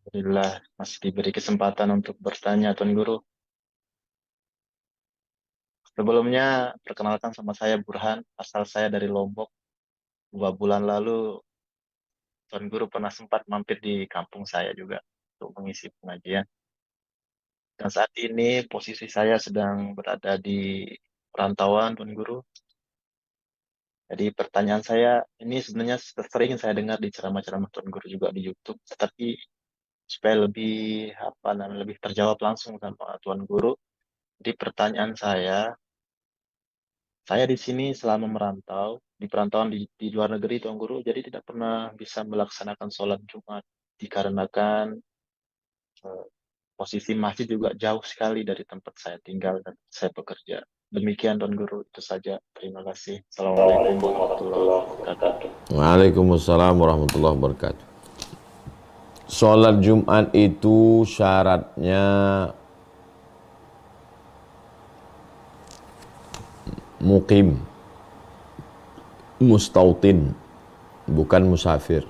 Alhamdulillah masih diberi kesempatan untuk bertanya Tuan Guru. Sebelumnya perkenalkan sama saya Burhan, asal saya dari Lombok. 2 bulan lalu Tuan Guru pernah sempat mampir di kampung saya juga untuk mengisi pengajian. Dan saat ini posisi saya sedang berada di perantauan Tuan Guru. Jadi pertanyaan saya ini sebenarnya sering saya dengar di ceramah-ceramah Tuan Guru juga di YouTube, tetapi supaya lebih lebih terjawab langsung sama Tuan Guru. Di pertanyaan saya di sini selama merantau, di perantauan di luar negeri Tuan Guru, jadi tidak pernah bisa melaksanakan sholat Jumat dikarenakan posisi masjid juga jauh sekali dari tempat saya tinggal dan saya bekerja. Demikian Tuan Guru, itu saja. Terima kasih. Assalamualaikum warahmatullahi wabarakatuh. Waalaikumsalam warahmatullahi wabarakatuh. Sholat Jumat itu syaratnya mukim, mustautin, bukan musafir.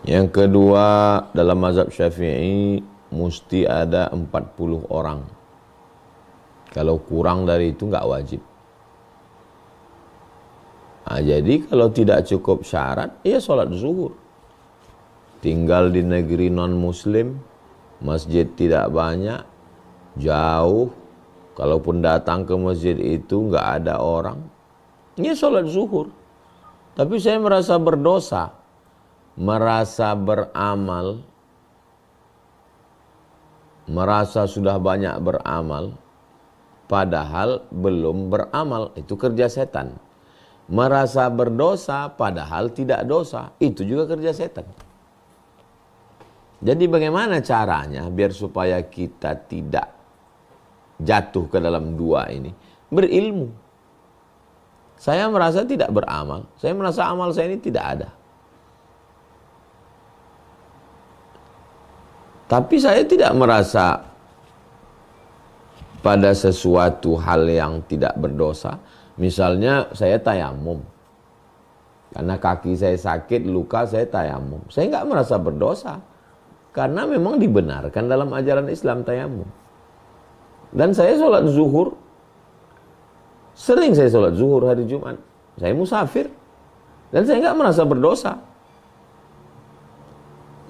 Yang kedua, dalam mazhab Syafi'i mesti ada 40 orang. Kalau kurang dari itu nggak wajib. Nah, jadi kalau tidak cukup syarat, ya sholat zuhur. Tinggal di negeri non-muslim, masjid tidak banyak, jauh. Kalaupun datang ke masjid itu nggak ada orang, ya sholat zuhur. Tapi saya merasa berdosa, merasa beramal, merasa sudah banyak beramal, padahal belum beramal. Itu kerja setan. Merasa berdosa padahal tidak dosa, itu juga kerja setan. Jadi bagaimana caranya biar supaya kita tidak jatuh ke dalam dua ini? Berilmu. Saya merasa tidak beramal, saya merasa amal saya ini tidak ada. Tapi saya tidak merasa pada sesuatu hal yang tidak berdosa. Misalnya saya tayamum. Karena kaki saya sakit, luka, saya tayamum. Saya nggak merasa berdosa. Karena memang dibenarkan dalam ajaran Islam tayamum. Dan saya sholat zuhur. Sering saya sholat zuhur hari Jumat. Saya musafir. Dan saya nggak merasa berdosa.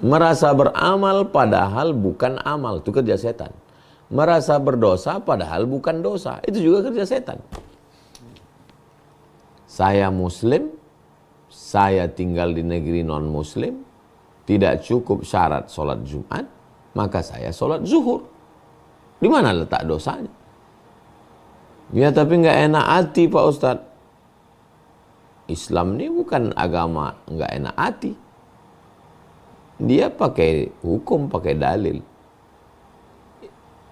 Merasa beramal padahal bukan amal. Itu kerja setan. Merasa berdosa padahal bukan dosa. Itu juga kerja setan. Saya muslim. Saya tinggal di negeri non-muslim. Tidak cukup syarat sholat Jumat, maka saya sholat zuhur. Di mana letak dosanya? Ya tapi nggak enak hati Pak Ustadz. Islam ini bukan agama nggak enak hati. Dia pakai hukum, pakai dalil.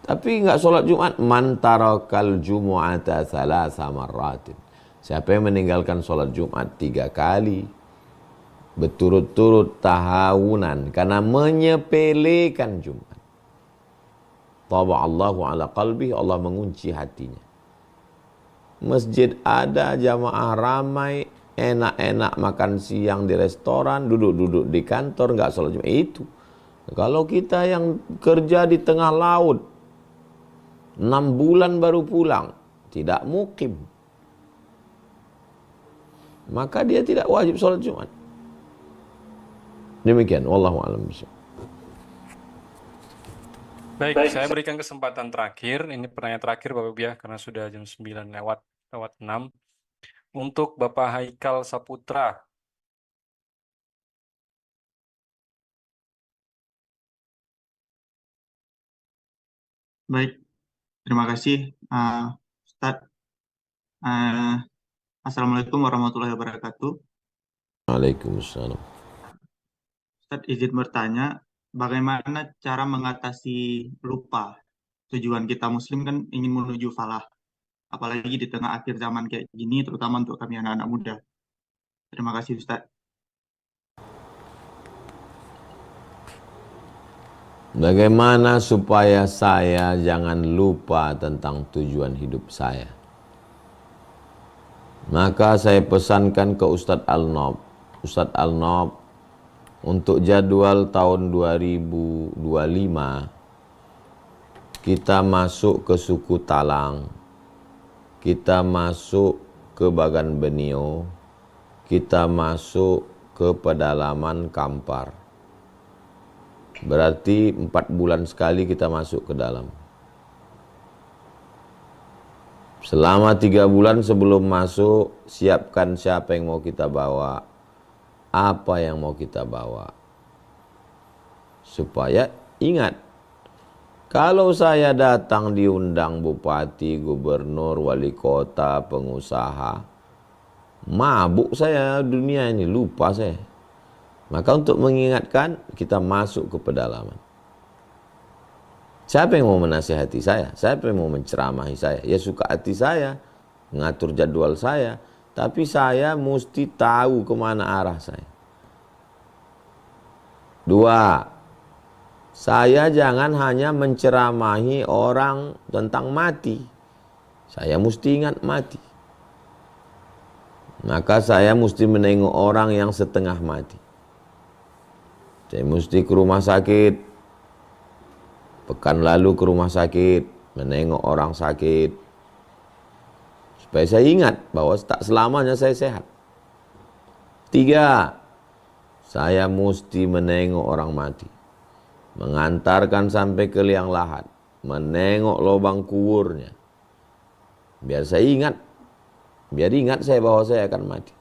Tapi nggak sholat Jumat. Man tarakal jumu'ata thalatha marratin. Siapa yang meninggalkan sholat Jumat 3 kali berturut-turut tahawunan karena menyepelekan Jumat, Allahu ala qalbi, Allah mengunci hatinya. Masjid ada, jamaah ramai, enak-enak makan siang di restoran, duduk-duduk di kantor, nggak sholat Jumat. Itu kalau kita yang kerja di tengah laut 6 bulan baru pulang, tidak mukim, maka dia tidak wajib sholat Jumat. Demikian, wallahu a'lam bishawab. Baik, saya berikan kesempatan terakhir. Ini pertanyaan terakhir Bapak Ibu ya, karena sudah jam 9 lewat 6. Untuk Bapak Haikal Saputra. Baik, terima kasih Ustadz. Assalamualaikum warahmatullahi wabarakatuh. Waalaikumsalam. Ustadz izin bertanya, bagaimana cara mengatasi lupa? Tujuan kita muslim kan ingin menuju falah. Apalagi di tengah akhir zaman kayak gini, terutama untuk kami anak-anak muda. Terima kasih Ustadz. Bagaimana supaya saya jangan lupa tentang tujuan hidup saya? Maka saya pesankan ke Ustadz Al-Nob. Ustadz Al-Nob, untuk jadwal tahun 2025, kita masuk ke suku Talang, kita masuk ke Bagan Benio, kita masuk ke pedalaman Kampar. Berarti 4 bulan sekali kita masuk ke dalam. Selama 3 bulan sebelum masuk, siapkan siapa yang mau kita bawa, apa yang mau kita bawa. Supaya ingat, kalau saya datang diundang bupati, gubernur, wali kota, pengusaha, mabuk saya dunia ini, lupa saya. Maka untuk mengingatkan, kita masuk ke pedalaman. Siapa yang mau menasihati saya? Siapa yang mau menceramahi saya? Ya suka hati saya, ngatur jadwal saya. Tapi saya mesti tahu kemana arah saya. 2, saya jangan hanya menceramahi orang tentang mati. Saya mesti ingat mati. Maka saya mesti menengok orang yang setengah mati. Saya mesti ke rumah sakit. Pekan lalu ke rumah sakit, menengok orang sakit. Supaya saya ingat bahwa tak selamanya saya sehat. 3, saya mesti menengok orang mati. Mengantarkan sampai ke liang lahat. Menengok lubang kuburnya. Biar saya ingat. Biar ingat saya bahwa saya akan mati.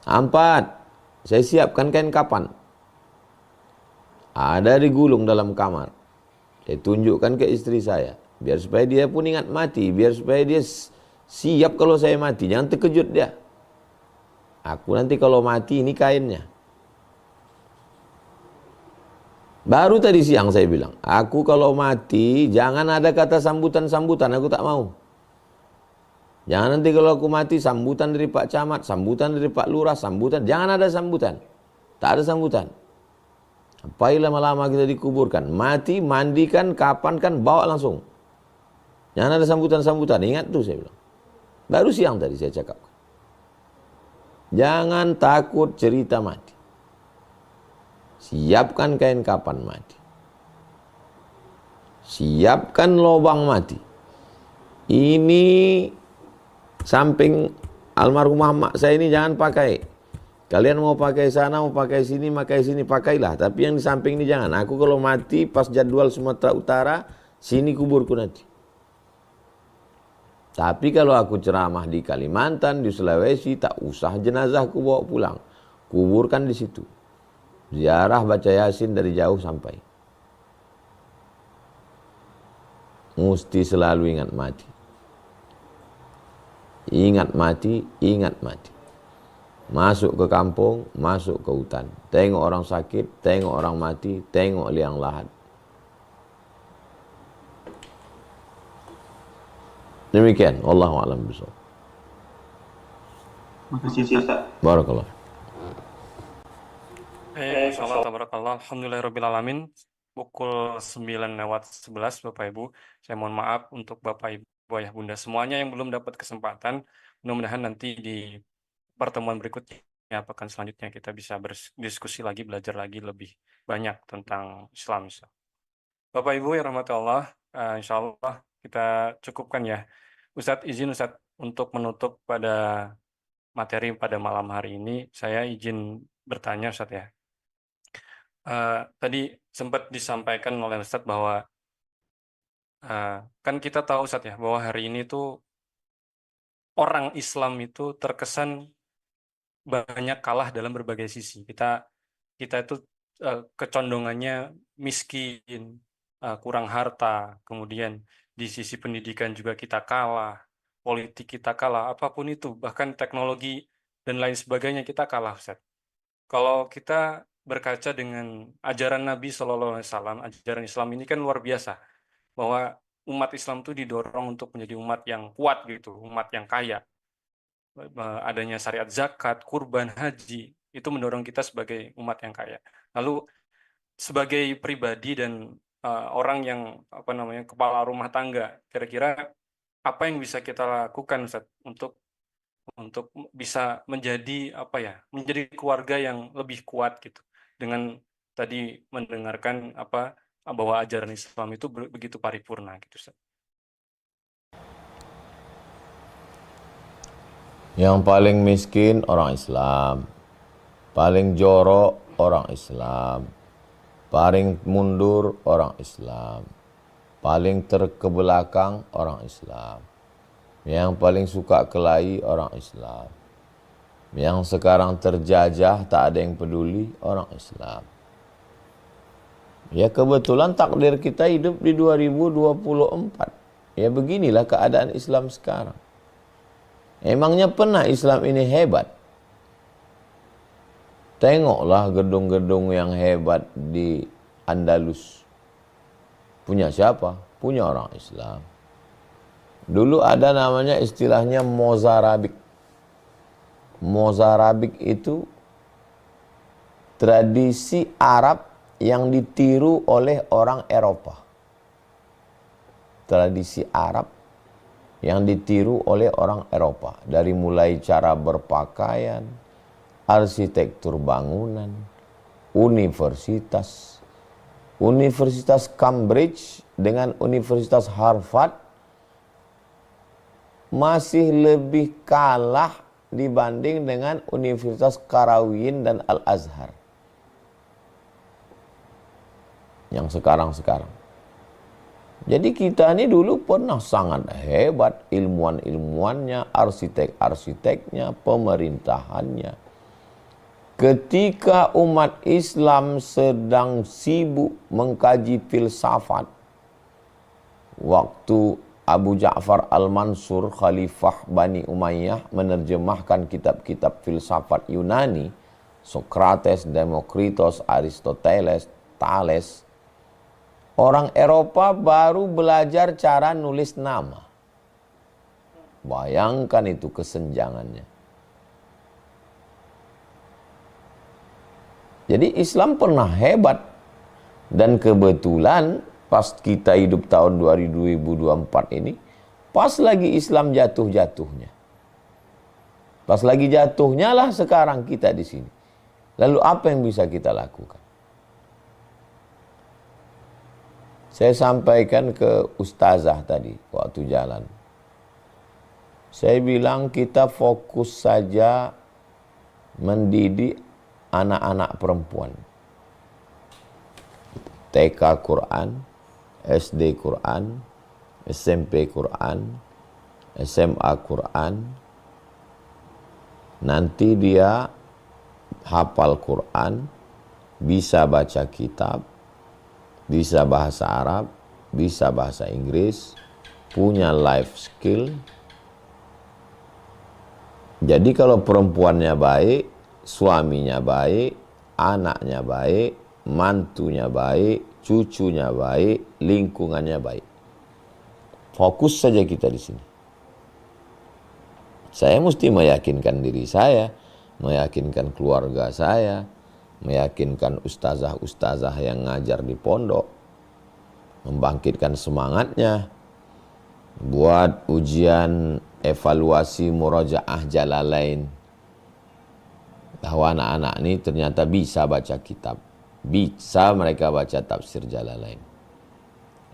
4, saya siapkan kain kapan. Ada digulung dalam kamar. Saya tunjukkan ke istri saya. Biar supaya dia pun ingat mati. Biar supaya dia siap kalau saya mati. Jangan terkejut dia. Aku nanti kalau mati ini kainnya. Baru tadi siang saya bilang. Aku kalau mati jangan ada kata sambutan-sambutan. Aku tak mau. Jangan nanti kalau aku mati sambutan dari Pak Camat. Sambutan dari Pak Lurah. Sambutan. Jangan ada sambutan. Tak ada sambutan. Sampai lama-lama kita dikuburkan. Mati, mandikan, kapankan, bawa langsung. Jangan ada sambutan-sambutan. Ingat tuh saya bilang. Baru siang tadi saya cakap. Jangan takut cerita mati. Siapkan kain kapan mati. Siapkan lubang mati. Ini samping almarhumah mak saya ini jangan pakai. Kalian mau pakai sana, mau pakai sini, pakailah. Tapi yang di samping ini jangan. Aku kalau mati pas jadwal Sumatera Utara, sini kuburku nanti. Tapi kalau aku ceramah di Kalimantan, di Sulawesi, tak usah jenazahku bawa pulang. Kuburkan di situ. Ziarah baca Yasin dari jauh sampai. Mesti selalu ingat mati. Ingat mati, ingat mati. Masuk ke kampung, masuk ke hutan. Tengok orang sakit, tengok orang mati, tengok liang lahat. Demikian, wallahu a'lam bishawab. Makasih Ustaz. Barakallah. Insyaallah tabarakallah. Alhamdulillahirabbil Pukul 9:11 Bapak Ibu. Saya mohon maaf untuk Bapak Ibu, Ayah Bunda semuanya yang belum dapat kesempatan. Mudah-mudahan nanti di pertemuan berikutnya, pekan selanjutnya kita bisa berdiskusi lagi, belajar lagi lebih banyak tentang Islam. Bapak Ibu yang rahmati Allah, insya Allah kita cukupkan ya. Ustadz izin Ustadz untuk menutup pada materi pada malam hari ini, saya izin bertanya Ustadz ya. Tadi sempat disampaikan oleh Ustadz bahwa kan kita tahu Ustadz ya, bahwa hari ini tuh orang Islam itu terkesan banyak kalah dalam berbagai sisi. Kita itu kecondongannya miskin, kurang harta, kemudian di sisi pendidikan juga kita kalah, politik kita kalah, apapun itu, bahkan teknologi dan lain sebagainya kita kalah, Ustaz. Kalau kita berkaca dengan ajaran Nabi SAW, ajaran Islam ini kan luar biasa, bahwa umat Islam itu didorong untuk menjadi umat yang kuat gitu, umat yang kaya. Adanya syariat zakat, kurban, haji, itu mendorong kita sebagai umat yang kaya. Lalu sebagai pribadi dan orang yang kepala rumah tangga, kira-kira apa yang bisa kita lakukan Ustaz, untuk bisa menjadi menjadi keluarga yang lebih kuat gitu, dengan tadi mendengarkan bahwa ajaran Islam itu begitu paripurna gitu Ustaz. Yang paling miskin orang Islam, paling jorok orang Islam, paling mundur orang Islam, paling terkebelakang orang Islam, yang paling suka kelahi orang Islam, yang sekarang terjajah tak ada yang peduli orang Islam. Ya kebetulan takdir kita hidup di 2024. Ya beginilah keadaan Islam sekarang. Emangnya pernah Islam ini hebat? Tengoklah gedung-gedung yang hebat di Andalus. Punya siapa? Punya orang Islam. Dulu ada namanya istilahnya Mozarabik. Mozarabik itu tradisi Arab yang ditiru oleh orang Eropa. Tradisi Arab yang ditiru oleh orang Eropa. Dari mulai cara berpakaian, arsitektur bangunan, universitas. Universitas Cambridge dengan Universitas Harvard masih lebih kalah dibanding dengan Universitas Qarawiyyin dan Al-Azhar yang sekarang-sekarang. Jadi kita ini dulu pernah sangat hebat ilmuwan-ilmuwannya, arsitek-arsiteknya, pemerintahannya. Ketika umat Islam sedang sibuk mengkaji filsafat, waktu Abu Ja'far Al-Mansur, Khalifah Bani Umayyah, menerjemahkan kitab-kitab filsafat Yunani, Sokrates, Demokritos, Aristoteles, Thales, orang Eropa baru belajar cara nulis nama. Bayangkan itu kesenjangannya. Jadi Islam pernah hebat. Dan kebetulan pas kita hidup tahun 2024 ini, pas lagi Islam jatuh-jatuhnya. Pas lagi jatuhnya lah sekarang kita di sini. Lalu apa yang bisa kita lakukan? Saya sampaikan ke ustazah tadi waktu jalan. Saya bilang kita fokus saja mendidik anak-anak perempuan. TK Quran, SD Quran, SMP Quran, SMA Quran. Nanti dia hafal Quran, bisa baca kitab, bisa bahasa Arab, bisa bahasa Inggris, punya life skill. Jadi kalau perempuannya baik, suaminya baik, anaknya baik, mantunya baik, cucunya baik, lingkungannya baik. Fokus saja kita di sini. Saya mesti meyakinkan diri saya, meyakinkan keluarga saya, meyakinkan ustazah-ustazah yang ngajar di pondok, membangkitkan semangatnya, buat ujian evaluasi murojaah Jalalain. Bahwa anak-anak ini ternyata bisa baca kitab. Bisa mereka baca tafsir Jalalain.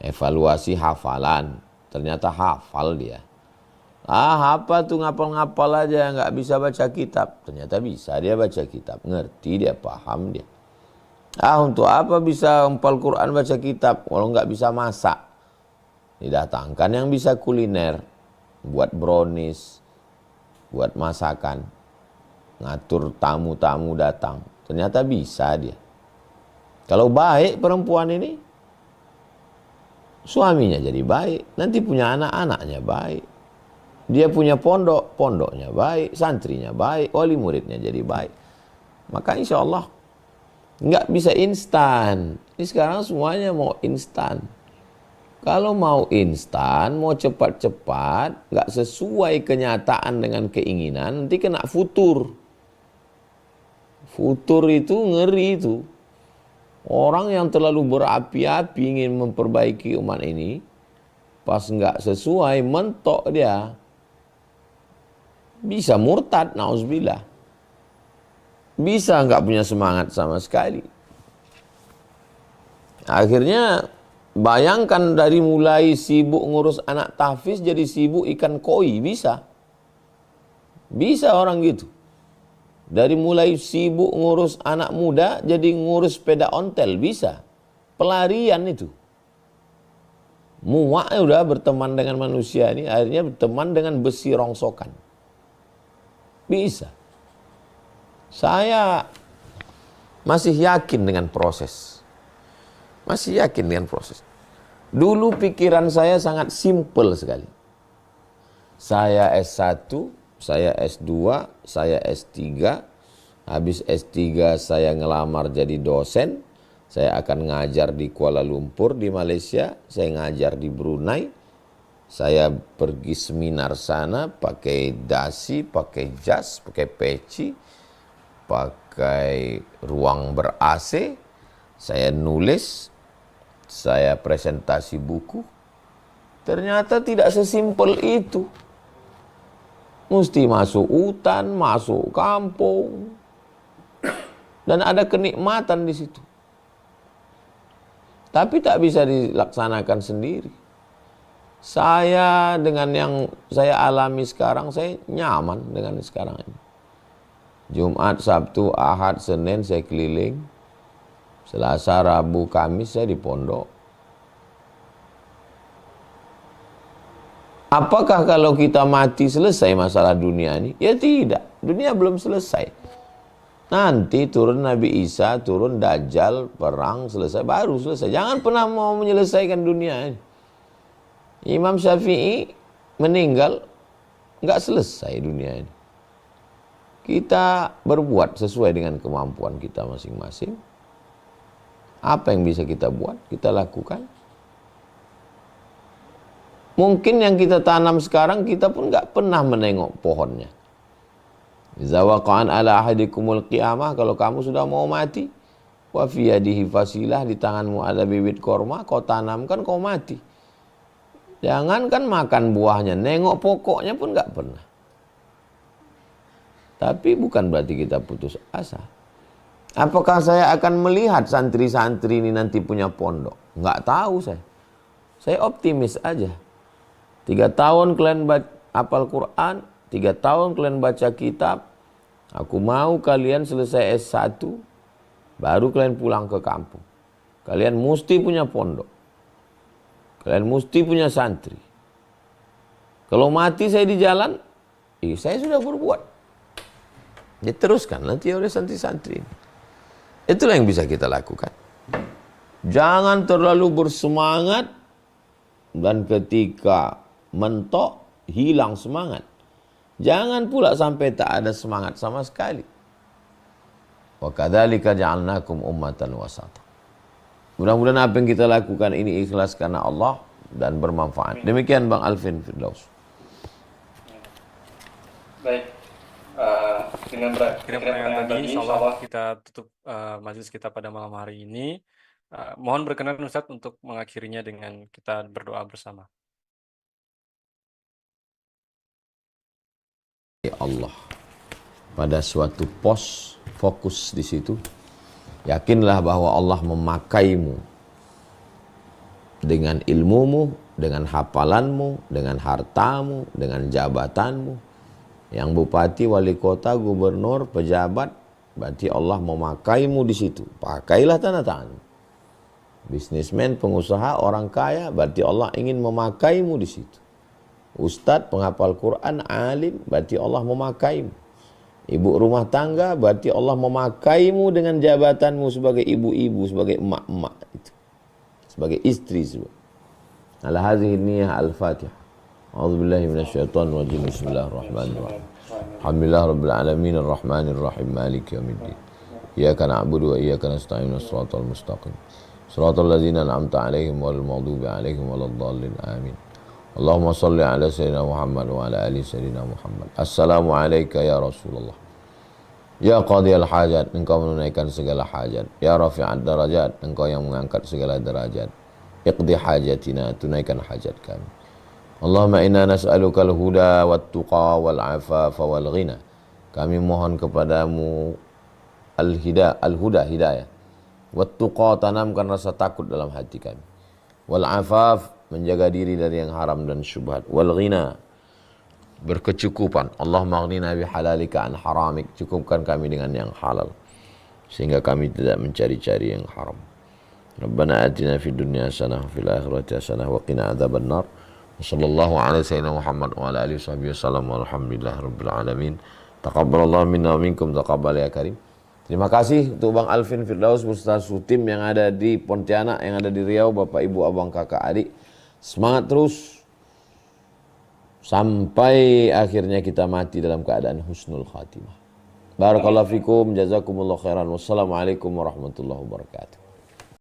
Evaluasi hafalan. Ternyata hafal dia. Apa tuh ngapal-ngapal aja nggak bisa baca kitab. Ternyata bisa dia baca kitab. Ngerti dia, paham dia. Untuk apa bisa hafal Quran baca kitab kalau nggak bisa masak? Didatangkan yang bisa kuliner. Buat brownies. Buat masakan. Ngatur tamu-tamu datang. Ternyata bisa dia. Kalau baik perempuan ini, suaminya jadi baik. Nanti punya anak-anaknya baik. Dia punya pondok, pondoknya baik. Santrinya baik, wali muridnya jadi baik. Maka insya Allah nggak bisa instan. Ini sekarang semuanya mau instan. Kalau mau instan, mau cepat-cepat, nggak sesuai kenyataan dengan keinginan, nanti kena futur. Futur itu ngeri itu. Orang yang terlalu berapi-api ingin memperbaiki umat ini, pas nggak sesuai, mentok dia. Bisa murtad, na'udzubillah. Bisa nggak punya semangat sama sekali. Akhirnya, bayangkan dari mulai sibuk ngurus anak tahfiz, jadi sibuk ikan koi, bisa. Bisa orang gitu. Dari mulai sibuk ngurus anak muda, jadi ngurus sepeda ontel, bisa. Pelarian itu. Muak udah berteman dengan manusia ini, akhirnya berteman dengan besi rongsokan. Bisa. Saya masih yakin dengan proses. Masih yakin dengan proses. Dulu pikiran saya sangat simpel sekali. Saya S1, saya S2, saya S3, habis S3 saya ngelamar jadi dosen, Saya akan ngajar di Kuala Lumpur di Malaysia, saya ngajar di Brunei, saya pergi seminar sana pakai dasi, pakai jas, pakai peci, pakai ruang ber-AC, saya nulis, saya presentasi buku. Ternyata tidak sesimpel itu. Mesti masuk hutan, masuk kampung, dan ada kenikmatan di situ. Tapi tak bisa dilaksanakan sendiri. Saya dengan yang saya alami sekarang, saya nyaman dengan sekarang ini. Jumat, Sabtu, Ahad, Senin saya keliling. Selasa, Rabu, Kamis saya di pondok. Apakah kalau kita mati selesai masalah dunia ini? Ya tidak, dunia belum selesai. Nanti turun Nabi Isa, turun Dajjal, perang, selesai, baru selesai. Jangan pernah mau menyelesaikan dunia ini. Imam Syafi'i meninggal, nggak selesai dunia ini. Kita berbuat sesuai dengan kemampuan kita masing-masing. Apa yang bisa kita buat, kita lakukan. Mungkin yang kita tanam sekarang, kita pun nggak pernah menengok pohonnya. Iza waqa'an ala ahadikumul qiyamah, kalau kamu sudah mau mati, wa fi yadihi fasilah, di tanganmu ada bibit korma, kau tanamkan, kau mati. Jangankan makan buahnya, nengok pokoknya pun nggak pernah. Tapi bukan berarti kita putus asa. Apakah saya akan melihat santri-santri ini nanti punya pondok? Nggak tahu saya. Saya optimis aja. 3 tahun kalian hafal Quran, 3 tahun kalian baca kitab, aku mau kalian selesai S1, baru kalian pulang ke kampung. Kalian mesti punya pondok. Kalian mesti punya santri. Kalau mati saya di jalan, saya sudah berbuat. Ya teruskan nanti oleh santri-santri. Itulah yang bisa kita lakukan. Jangan terlalu bersemangat dan ketika mentok hilang semangat. Jangan pula sampai tak ada semangat sama sekali. Wa kadzalika ja'alnakum ummatan wasata. Mudah-mudahan apa yang kita lakukan ini ikhlas karena Allah dan bermanfaat. Demikian Bang Alvin Firdaus. Baik. Dengan pertanyaan tadi, insyaallah kita tutup majelis kita pada malam hari ini. Mohon berkenan Ustadz untuk mengakhirinya dengan kita berdoa bersama. Ya Allah, pada suatu pos fokus di situ, yakinlah bahwa Allah memakaimu dengan ilmumu, dengan hafalanmu, dengan hartamu, dengan jabatanmu. Yang bupati, wali kota, gubernur, pejabat, berarti Allah memakaimu di situ. Pakailah tanda tangan. Bisnismen, pengusaha, orang kaya, berarti Allah ingin memakaimu di situ. Ustadz, penghafal Quran, alim, berarti Allah memakaimu. Ibu rumah tangga, berarti Allah memakaimu dengan jabatanmu sebagai ibu-ibu, sebagai emak-emak itu, sebagai istri. Ala hadhihi niyah al-Fatihah. A'udzubillahi minasyaitonir rajim. Bismillahirrahmanirrahim. Alhamdulillah rabbil alamin arrahmanir rahim maliki yaumiddin. Iyyaka na'budu wa iyyaka nasta'in shiratal mustaqim. Shiratal ladzina an'amta 'alaihim ghairil maghdubi 'alaihim waladdallin. Amin. Allahumma salli ala sayyidina Muhammad wa ala ali sayyidina Muhammad. Assalamu alayka ya Rasulullah. Ya qadiyal hajat, engkau menunaikan segala hajat. Ya rafi'ad darajat, engkau yang mengangkat segala derajat. Iqdi hajatina, tunaikan hajat kami. Allahumma inna nas'aluka al-huda wat-tuqa wal-afafa wal-ghina. Kami mohon kepadamu al-huda, hidayah. Wat-tuqa, tanamkan rasa takut dalam hati kami. Wal-afaf, menjaga diri dari yang haram dan syubhat. Wal-ghina, berkecukupan. Allahumma aghnina bihalalika an haramik. Cukupkan kami dengan yang halal, sehingga kami tidak mencari-cari yang haram. Rabbana atina fid dunya hasanah wa fil akhirati hasanah wa qina adzabannar. Wassallallahu ala sayyidina Muhammad wa ala alihi wasallam. Walhamdulillahi rabbil alamin. Taqabbalallahu minna wa minkum, taqabbal ya karim. Terima kasih untuk Bang Alvin Firdaus beserta tim yang ada di Pontianak, yang ada di Riau, Bapak Ibu, Abang, Kakak, Adik. Semangat terus sampai akhirnya kita mati dalam keadaan husnul khatimah. Barakallahu fikum, jazakumullah khairan. Wassalamualaikum warahmatullahi wabarakatuh.